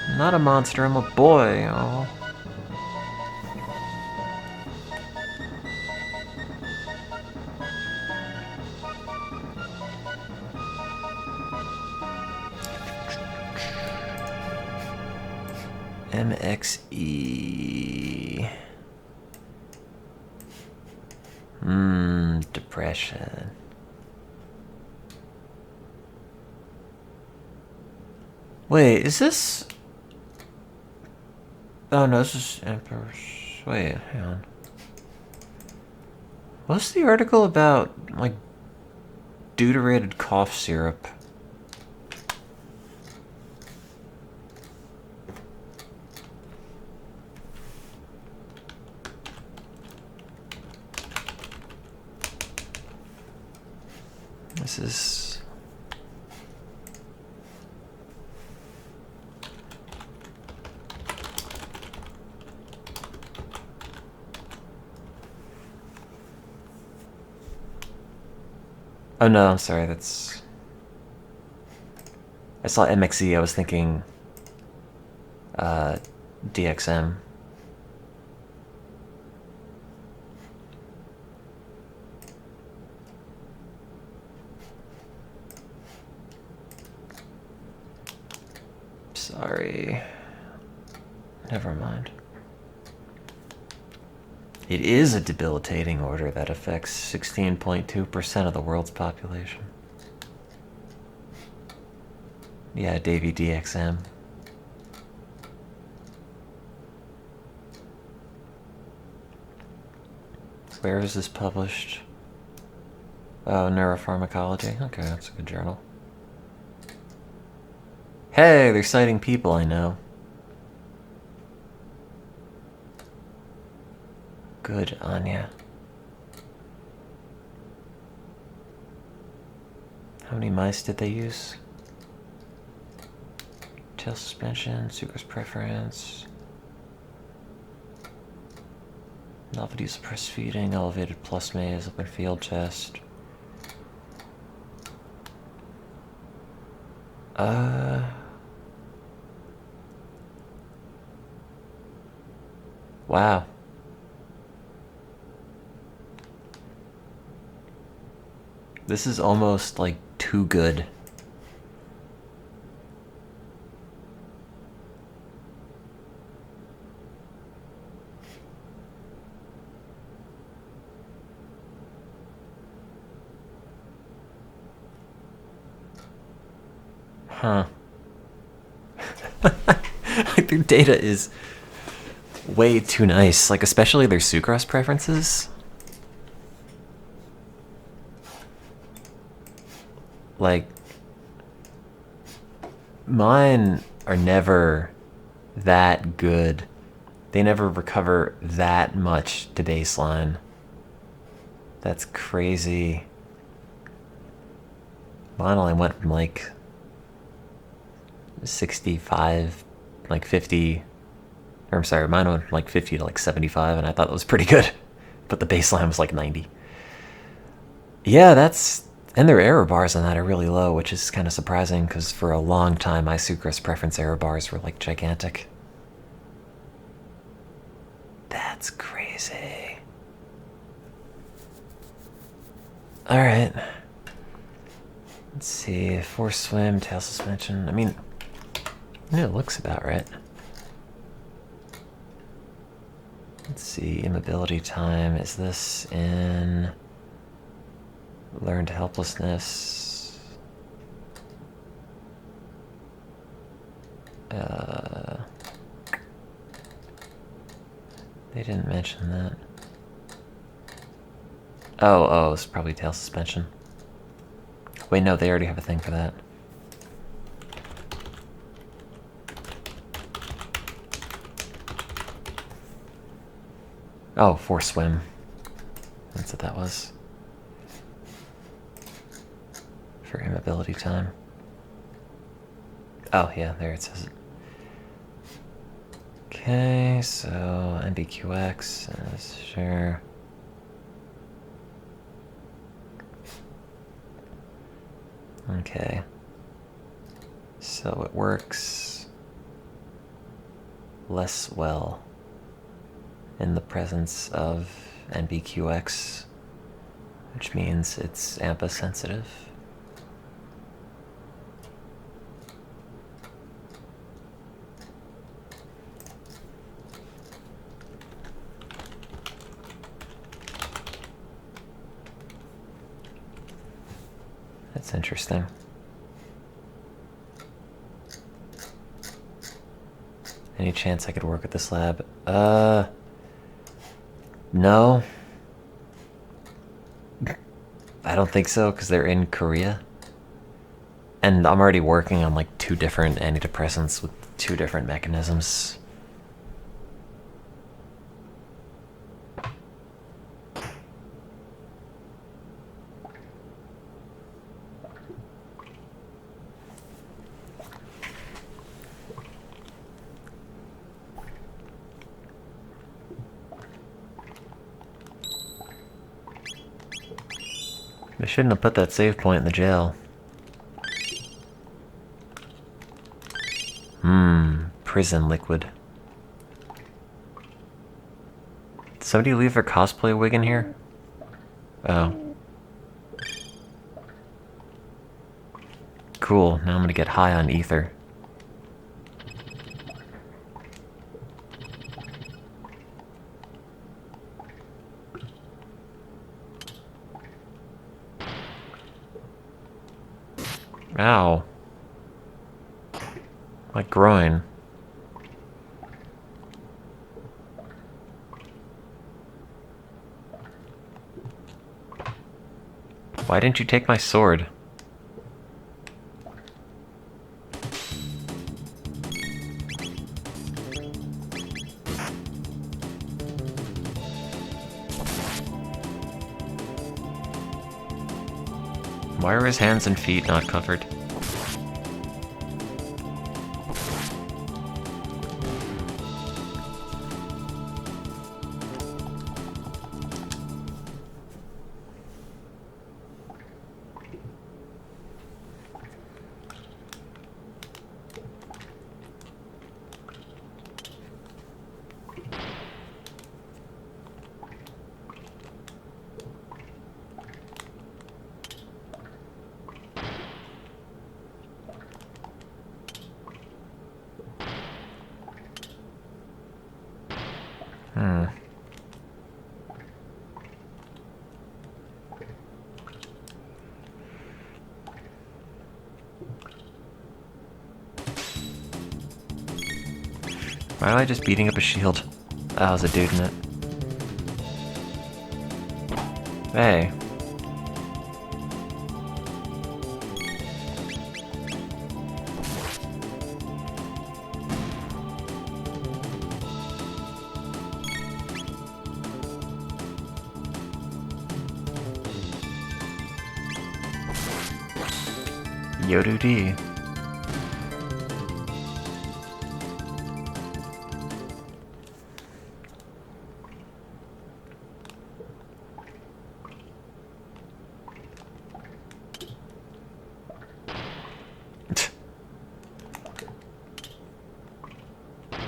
I'm not a monster, I'm a boy. Oh. MXE. Depression. Wait, is this... Oh no, this is Emperor's... Wait, hang on. What's the article about, like, deuterated cough syrup? This is... Oh no, I'm sorry, that's... I saw MXZ, I was thinking... DXM. Sorry. Never mind. It is a debilitating order that affects 16.2% of the world's population. Yeah, Davey DXM. Where is this published? Oh, Neuropharmacology. Okay, that's a good journal. Hey, they're citing people I know. Good, Anya. How many mice did they use? Tail suspension, sucrose preference. Novelty of suppressed feeding, elevated plus maze, open field test. Wow. This is almost like too good. Huh. Like, their data is way too nice. Like, especially their sucrose preferences. Like, mine are never that good. They never recover that much to baseline. That's crazy. Mine only went from like 65, like 50, or I'm sorry, mine went from like 50 to like 75, and I thought that was pretty good. But the baseline was like 90. Yeah, that's... And their error bars on that are really low, which is kind of surprising, because for a long time my sucrose preference error bars were like gigantic. That's crazy. Alright. Let's see, force swim, tail suspension. I mean, it looks about right. Let's see, immobility time. Is this in learned helplessness? They didn't mention that. Oh, it's probably tail suspension. Wait, no, they already have a thing for that. Oh, force swim. That's what that was. For immobility time. Oh, yeah, there it says it. Okay, so MBQX is sure. Okay. So it works less well in the presence of NBQX, which means it's AMPA sensitive. That's interesting. Any chance I could work at this lab? No. I don't think so, because they're in Korea. And I'm already working on like 2 different antidepressants with 2 different mechanisms. They shouldn't have put that save point in the jail. Prison liquid. Did somebody leave their cosplay wig in here? Oh. Cool, now I'm gonna get high on ether. Ow. My groin. Why didn't you take my sword? Why are his hands and feet not covered? Why am I just beating up a shield? That was a dude in it. Hey. Yodu-D.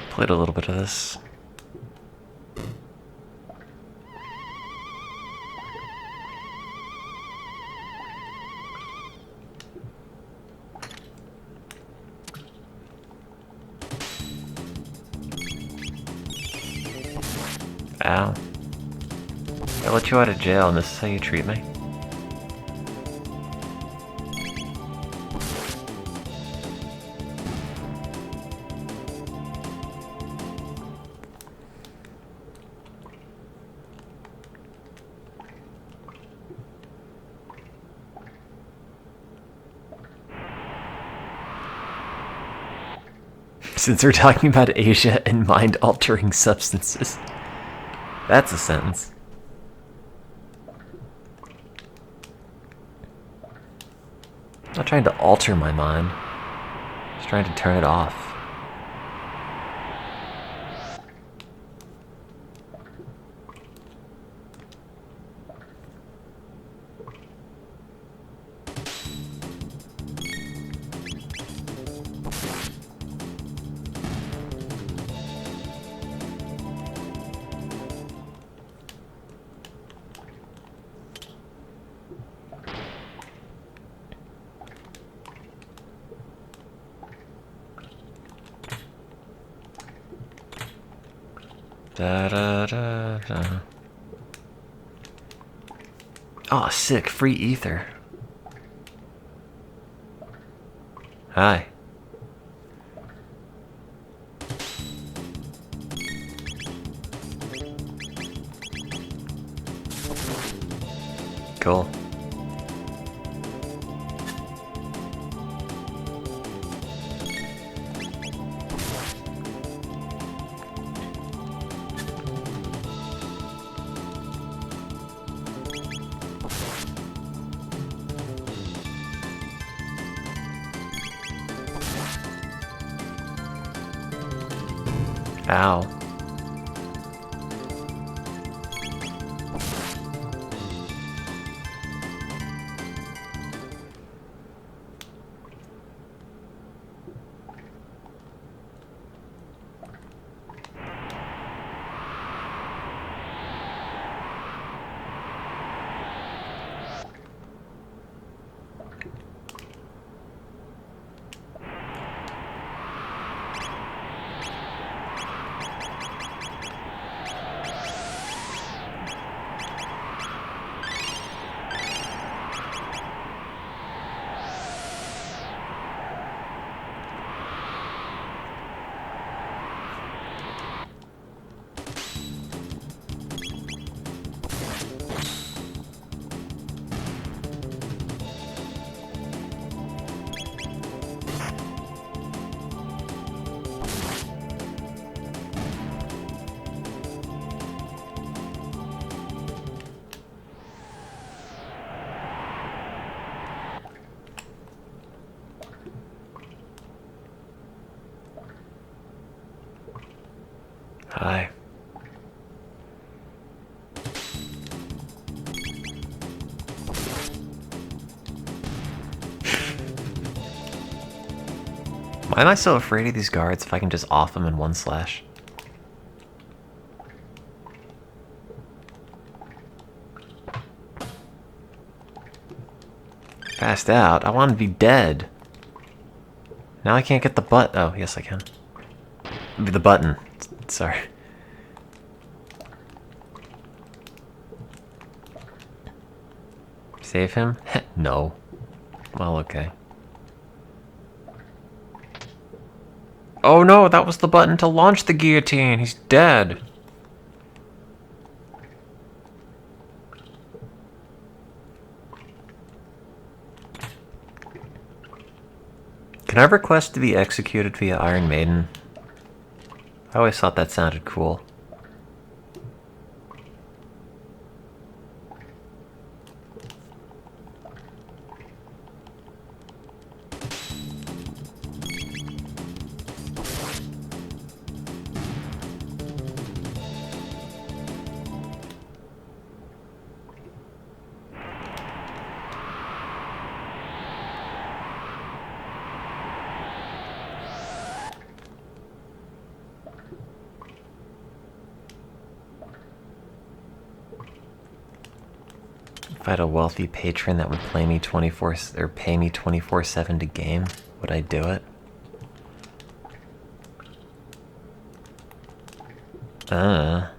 Played a little bit of this. Ow. I let you out of jail and this is how you treat me? Since we're talking about Asia and mind-altering substances. That's a sentence. I'm not trying to alter my mind. Just trying to turn it off. Da da da da. Oh, sick. Free ether. Hi. Cool. Ow. Hi. Why am I so afraid of these guards if I can just off them in one slash? Passed out? I want to be dead. Now I can't get the butt. Oh, yes I can. The button. Sorry. Save him? No. Well, okay. Oh no, that was the button to launch the guillotine. He's dead. Can I request to be executed via Iron Maiden? I always thought that sounded cool. If I had a wealthy patron that would play me 24 or pay me 24/7 to game, would I do it? I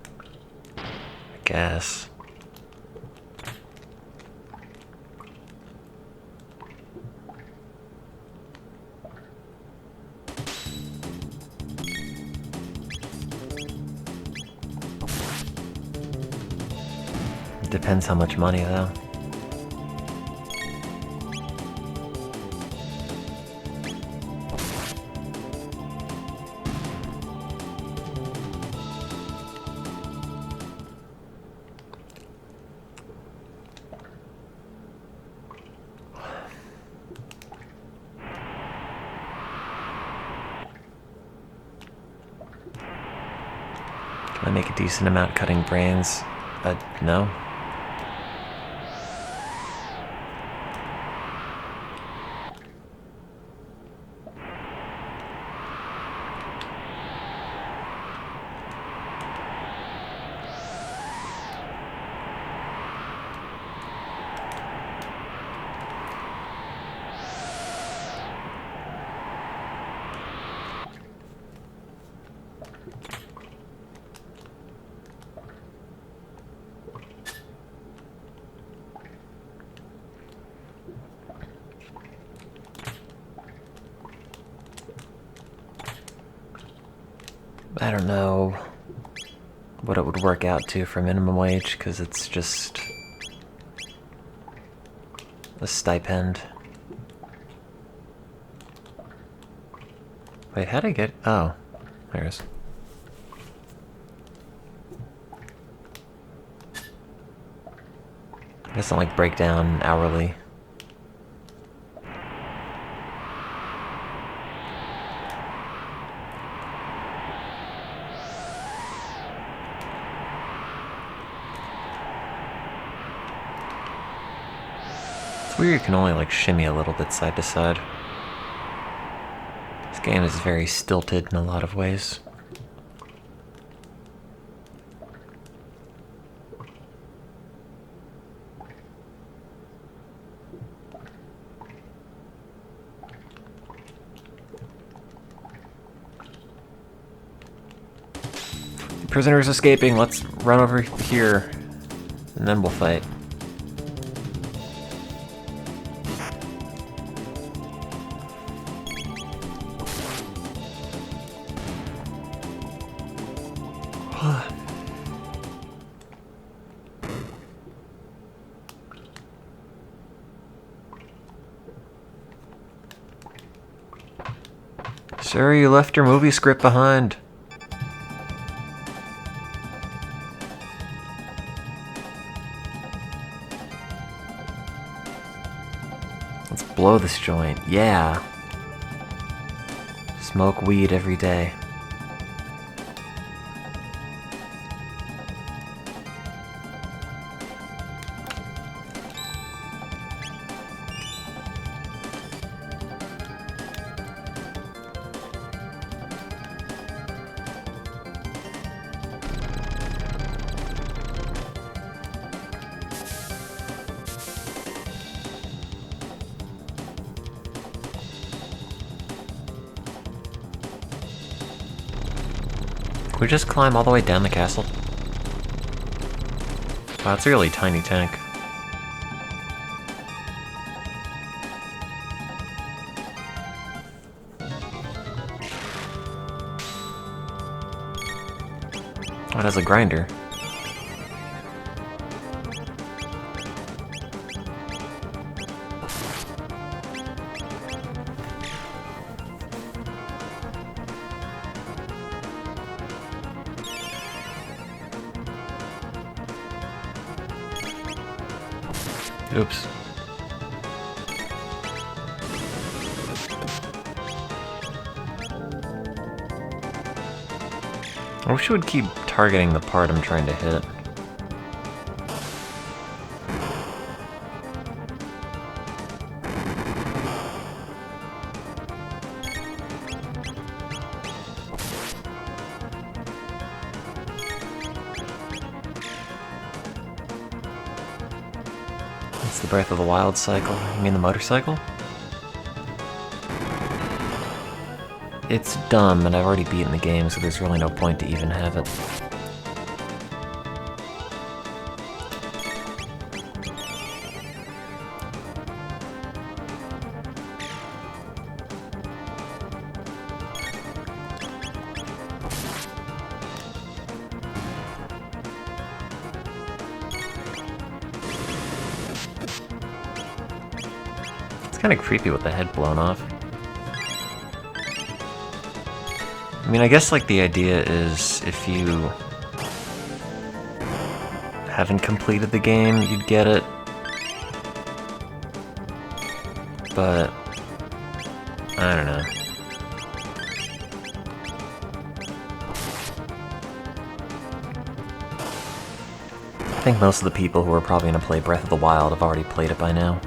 guess. Depends how much money, though. Can I make a decent amount cutting brains? No. I don't know what it would work out to for minimum wage, because it's just a stipend. Wait, how'd I get... Oh, there it is. It doesn't like break down hourly. It's weird you can only like shimmy a little bit side to side. This game is very stilted in a lot of ways. The prisoner's escaping, let's run over here and then we'll fight. Sir, you left your movie script behind. Let's blow this joint. Yeah. Smoke weed every day. we just climb all the way down the castle? Wow, it's a really tiny tank. Oh, it has a grinder. Oops. I wish it would keep targeting the part I'm trying to hit. It's the Breath of the Wild cycle. You mean the motorcycle? It's dumb, and I've already beaten the game, so there's really no point to even have it. It's kind of creepy with the head blown off. I mean, I guess like the idea is if you haven't completed the game, you'd get it. But I don't know. I think most of the people who are probably going to play Breath of the Wild have already played it by now.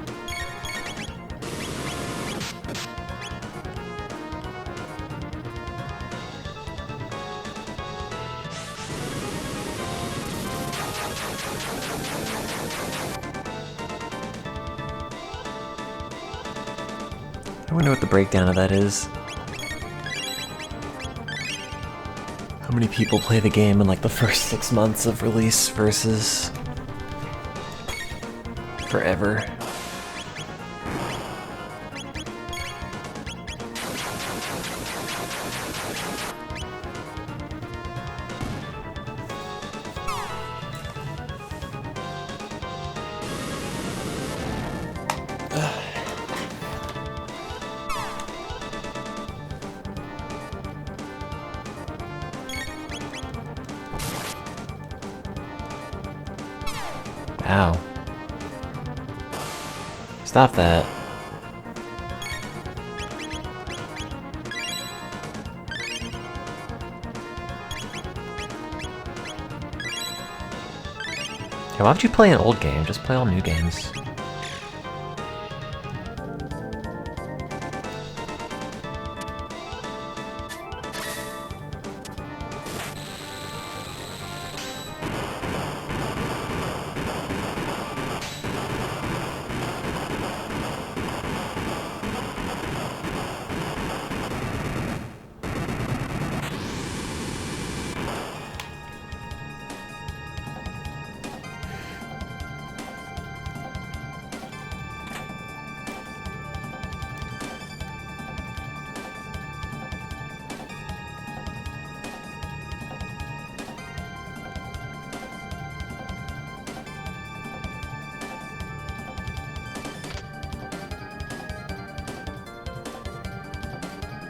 I wonder what the breakdown of that is. How many people play the game in like the first 6 months of release versus forever? Ow. Stop that. Yeah, why would you play an old game? Just play all new games.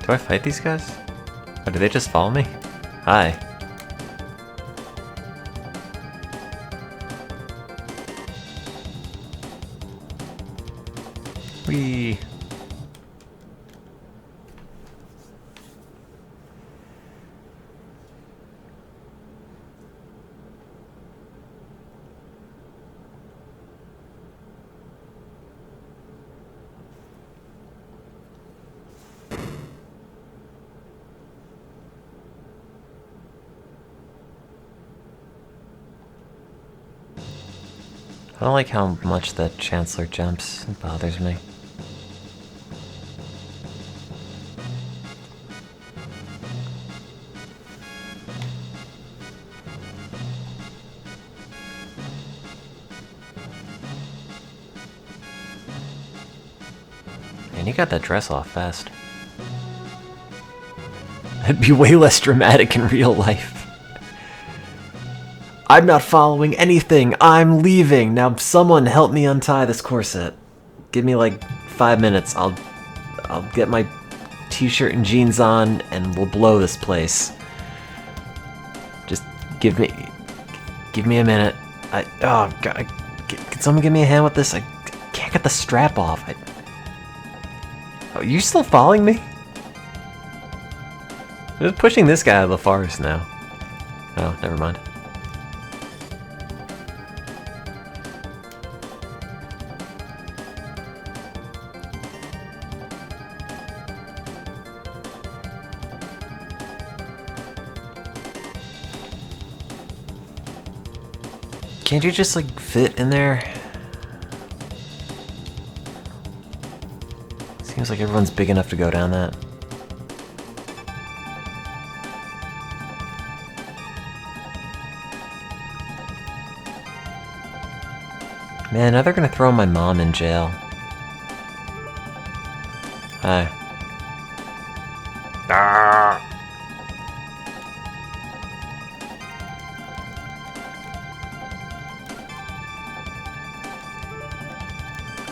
Do I fight these guys? Or do they just follow me? Hi. Whee! I don't like how much that Chancellor jumps. It bothers me. Man, you got that dress off fast. It'd be way less dramatic in real life. I'm not following anything. I'm leaving. Now someone help me untie this corset. Give me like 5 minutes. I'll get my t-shirt and jeans on and we'll blow this place. Just give me a minute. Oh god. Can someone give me a hand with this? I can't get the strap off. Oh, you still following me? I'm just pushing this guy out of the forest now. Oh, never mind. Can't you just, like, fit in there? Seems like everyone's big enough to go down that. Man, now they're gonna throw my mom in jail. Hi. Ah.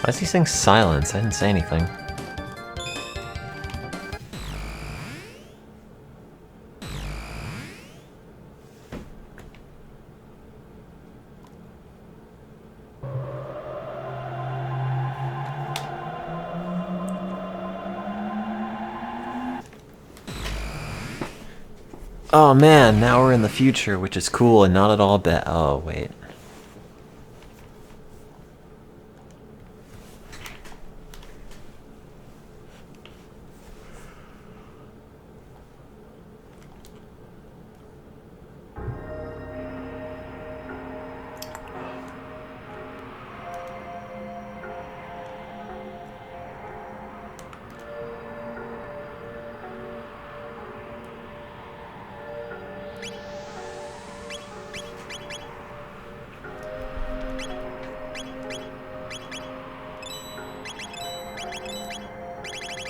Why is he saying silence? I didn't say anything. Oh man, now we're in the future, which is cool and not at all bad. Oh, wait.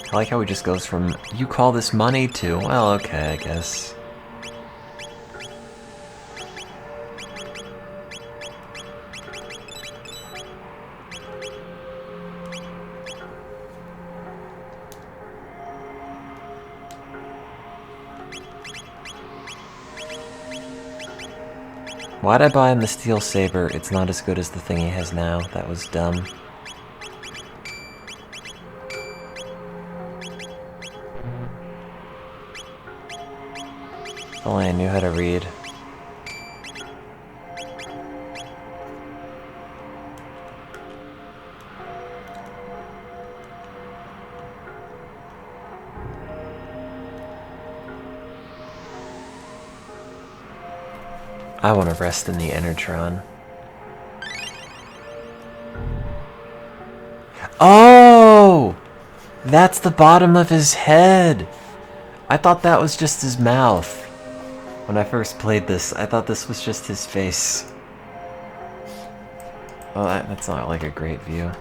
I like how he just goes from, you call this money, to, well, okay, I guess. Why'd I buy him the steel saber? It's not as good as the thing he has now. That was dumb. If only I knew how to read. I want to rest in the Enertron. Oh! That's the bottom of his head! I thought that was just his mouth. When I first played this, I thought this was just his face. Well, that's not like a great view.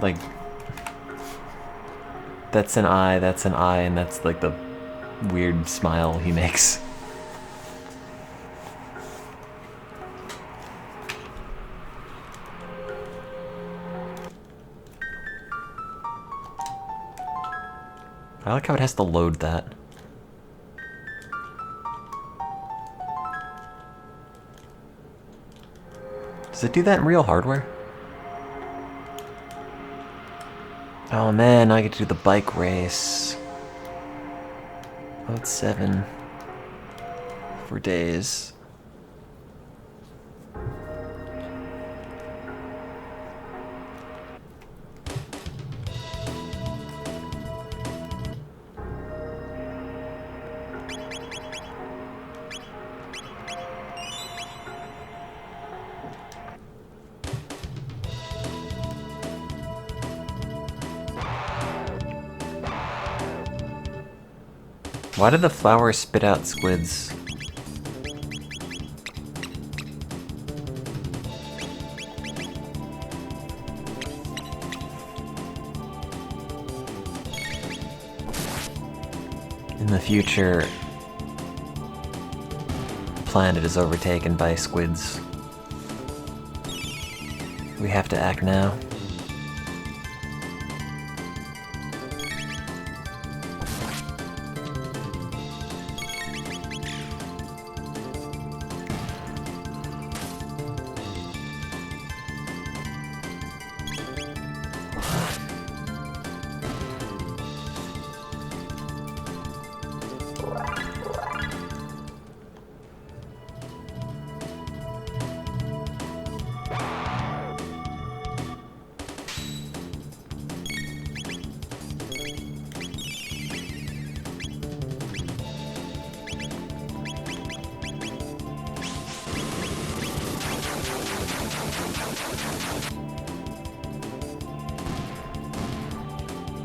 Like, that's an eye, and that's like the weird smile he makes. I like how it has to load that. Does it do that in real hardware? Oh man, I get to do the bike race. Mode 7. For days. Why did the flower spit out squids? In the future, the planet is overtaken by squids. We have to act now.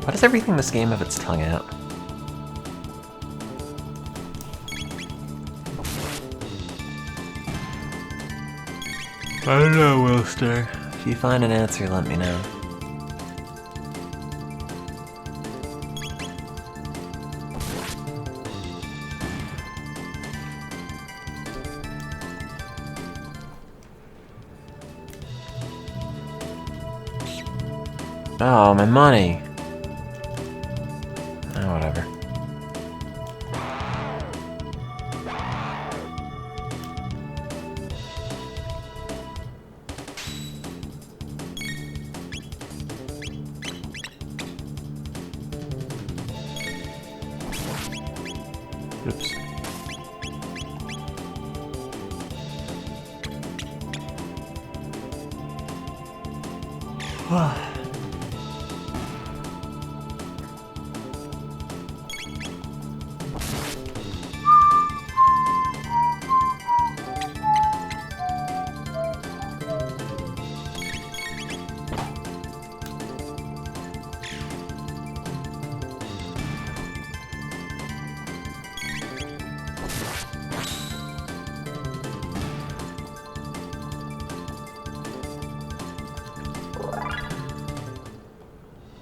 Why does everything in this game have its tongue out? I don't know, Wilster. If you find an answer, let me know. Oh, my money! Oh, whatever. Oops.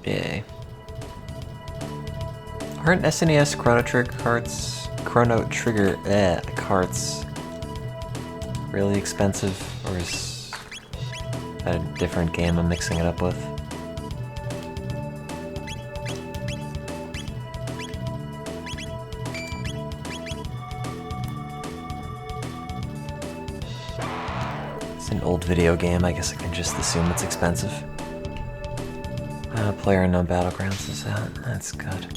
Yay. Aren't SNES Chrono Trigger carts really expensive, or is that a different game I'm mixing it up with? It's an old video game, I guess I can just assume it's expensive. Player No Battlegrounds is out. That's good.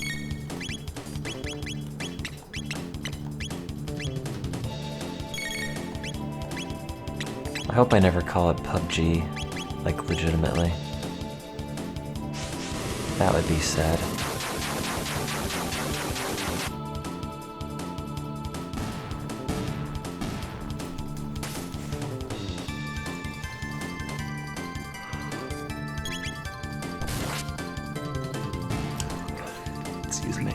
I hope I never call it PUBG, like legitimately. That would be sad. Excuse me.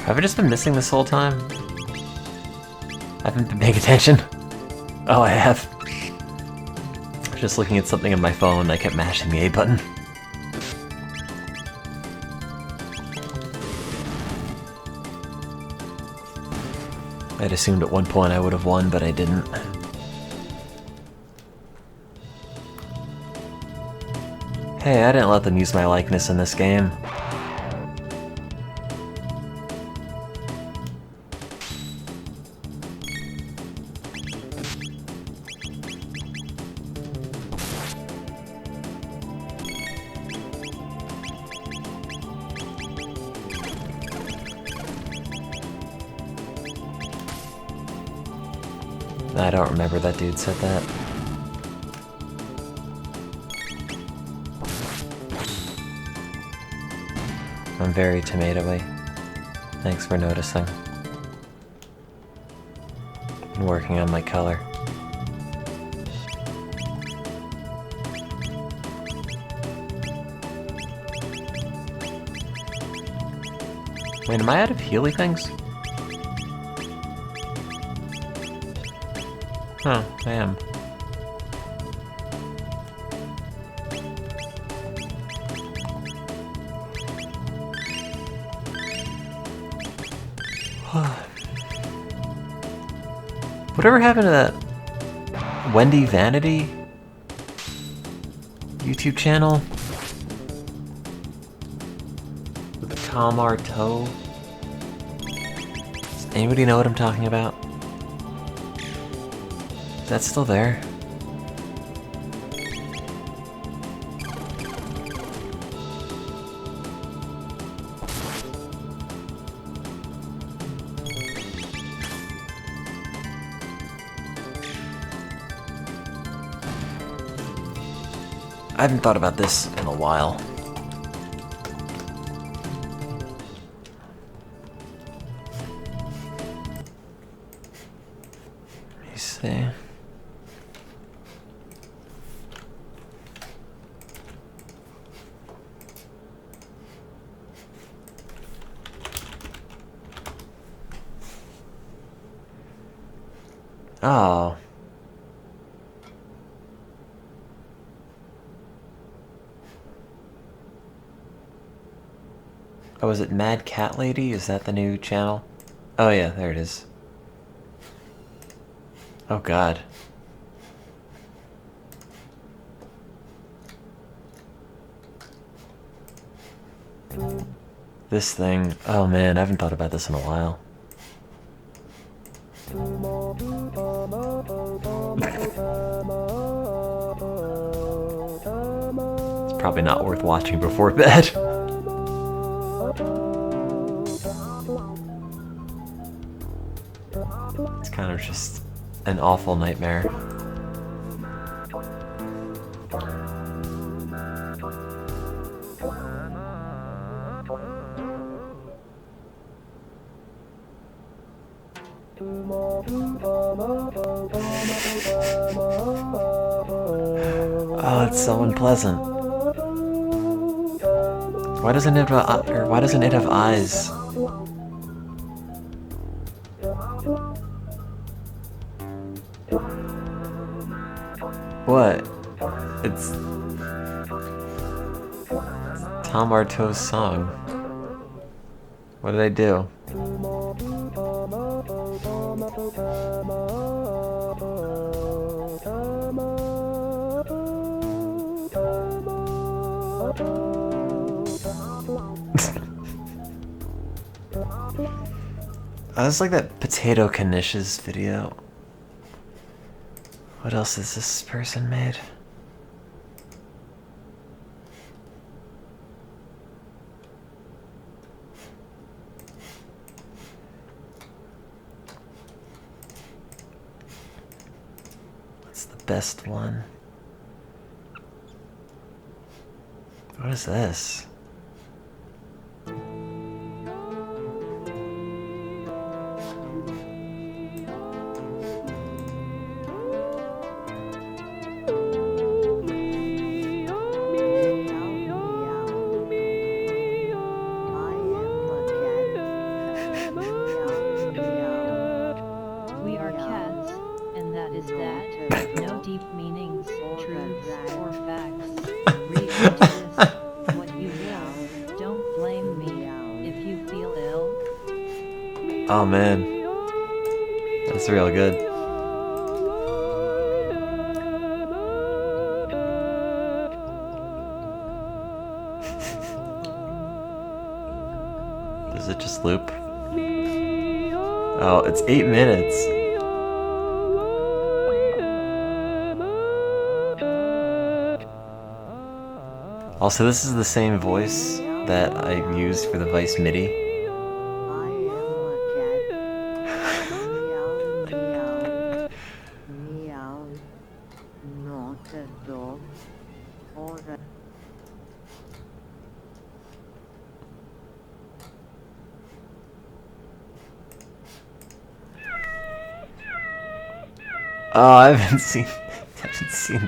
Have I just been missing this whole time? I haven't been paying attention. Oh, I have. I was just looking at something on my phone and I kept mashing the A button. I'd assumed at one point I would have won, but I didn't. Hey, I didn't let them use my likeness in this game. I don't remember that dude said that. I'm very tomatoey. Thanks for noticing. I'm working on my color. Wait, am I out of Healy things? Huh, I am. Whatever happened to that Wendy Vanity YouTube channel? With the Kalmar toe? Does anybody know what I'm talking about? Is that still there? I haven't thought about this in a while. Let me see. Oh. Oh, is it Mad Cat Lady? Is that the new channel? Oh yeah, there it is. Oh god. This thing. Oh man, I haven't thought about this in a while. It's probably not worth watching before bed. It's kind of just an awful nightmare. Oh, it's so unpleasant. Why doesn't it have eyes? What? It's Tom Arto's song. What did I do? It's like that Potato Knishes video. What else has this person made? What's the best one? What is this? No deep meanings, truths, or facts. Read into this what you will. Don't blame me if you feel ill. Oh man, that's real good. Does it just loop? Oh, it's 8 minutes. Also, this is the same voice that I used for the Vice MIDI. I am a cat. Meow, meow, meow. Not a dog or a Oh, I haven't seen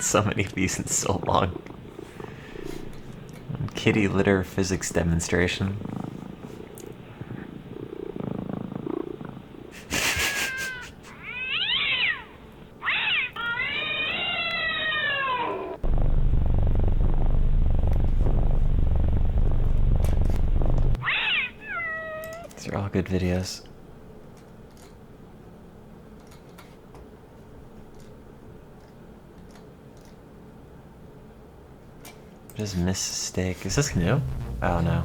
so many of these in so long. Kitty litter physics demonstration. These are all good videos. What is mistake? Is this new? Oh no.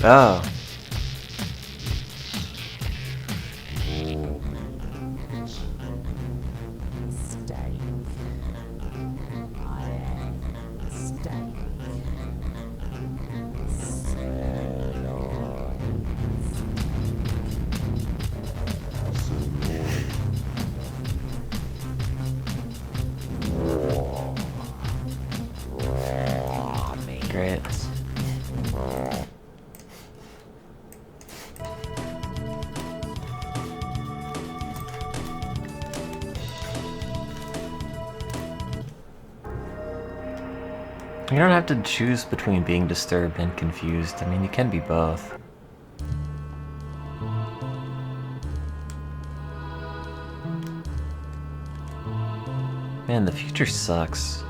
Oh. Great. You don't have to choose between being disturbed and confused. I mean, you can be both. Man, the future sucks.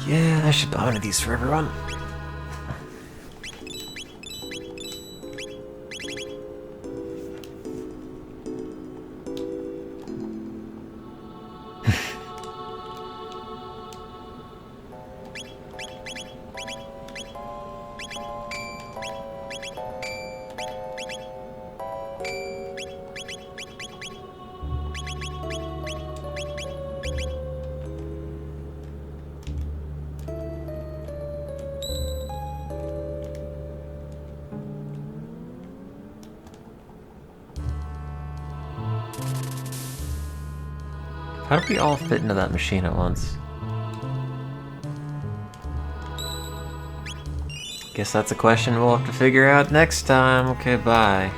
Yeah, I should buy one of these for everyone. How do we all fit into that machine at once? Guess that's a question we'll have to figure out next time. Okay, bye.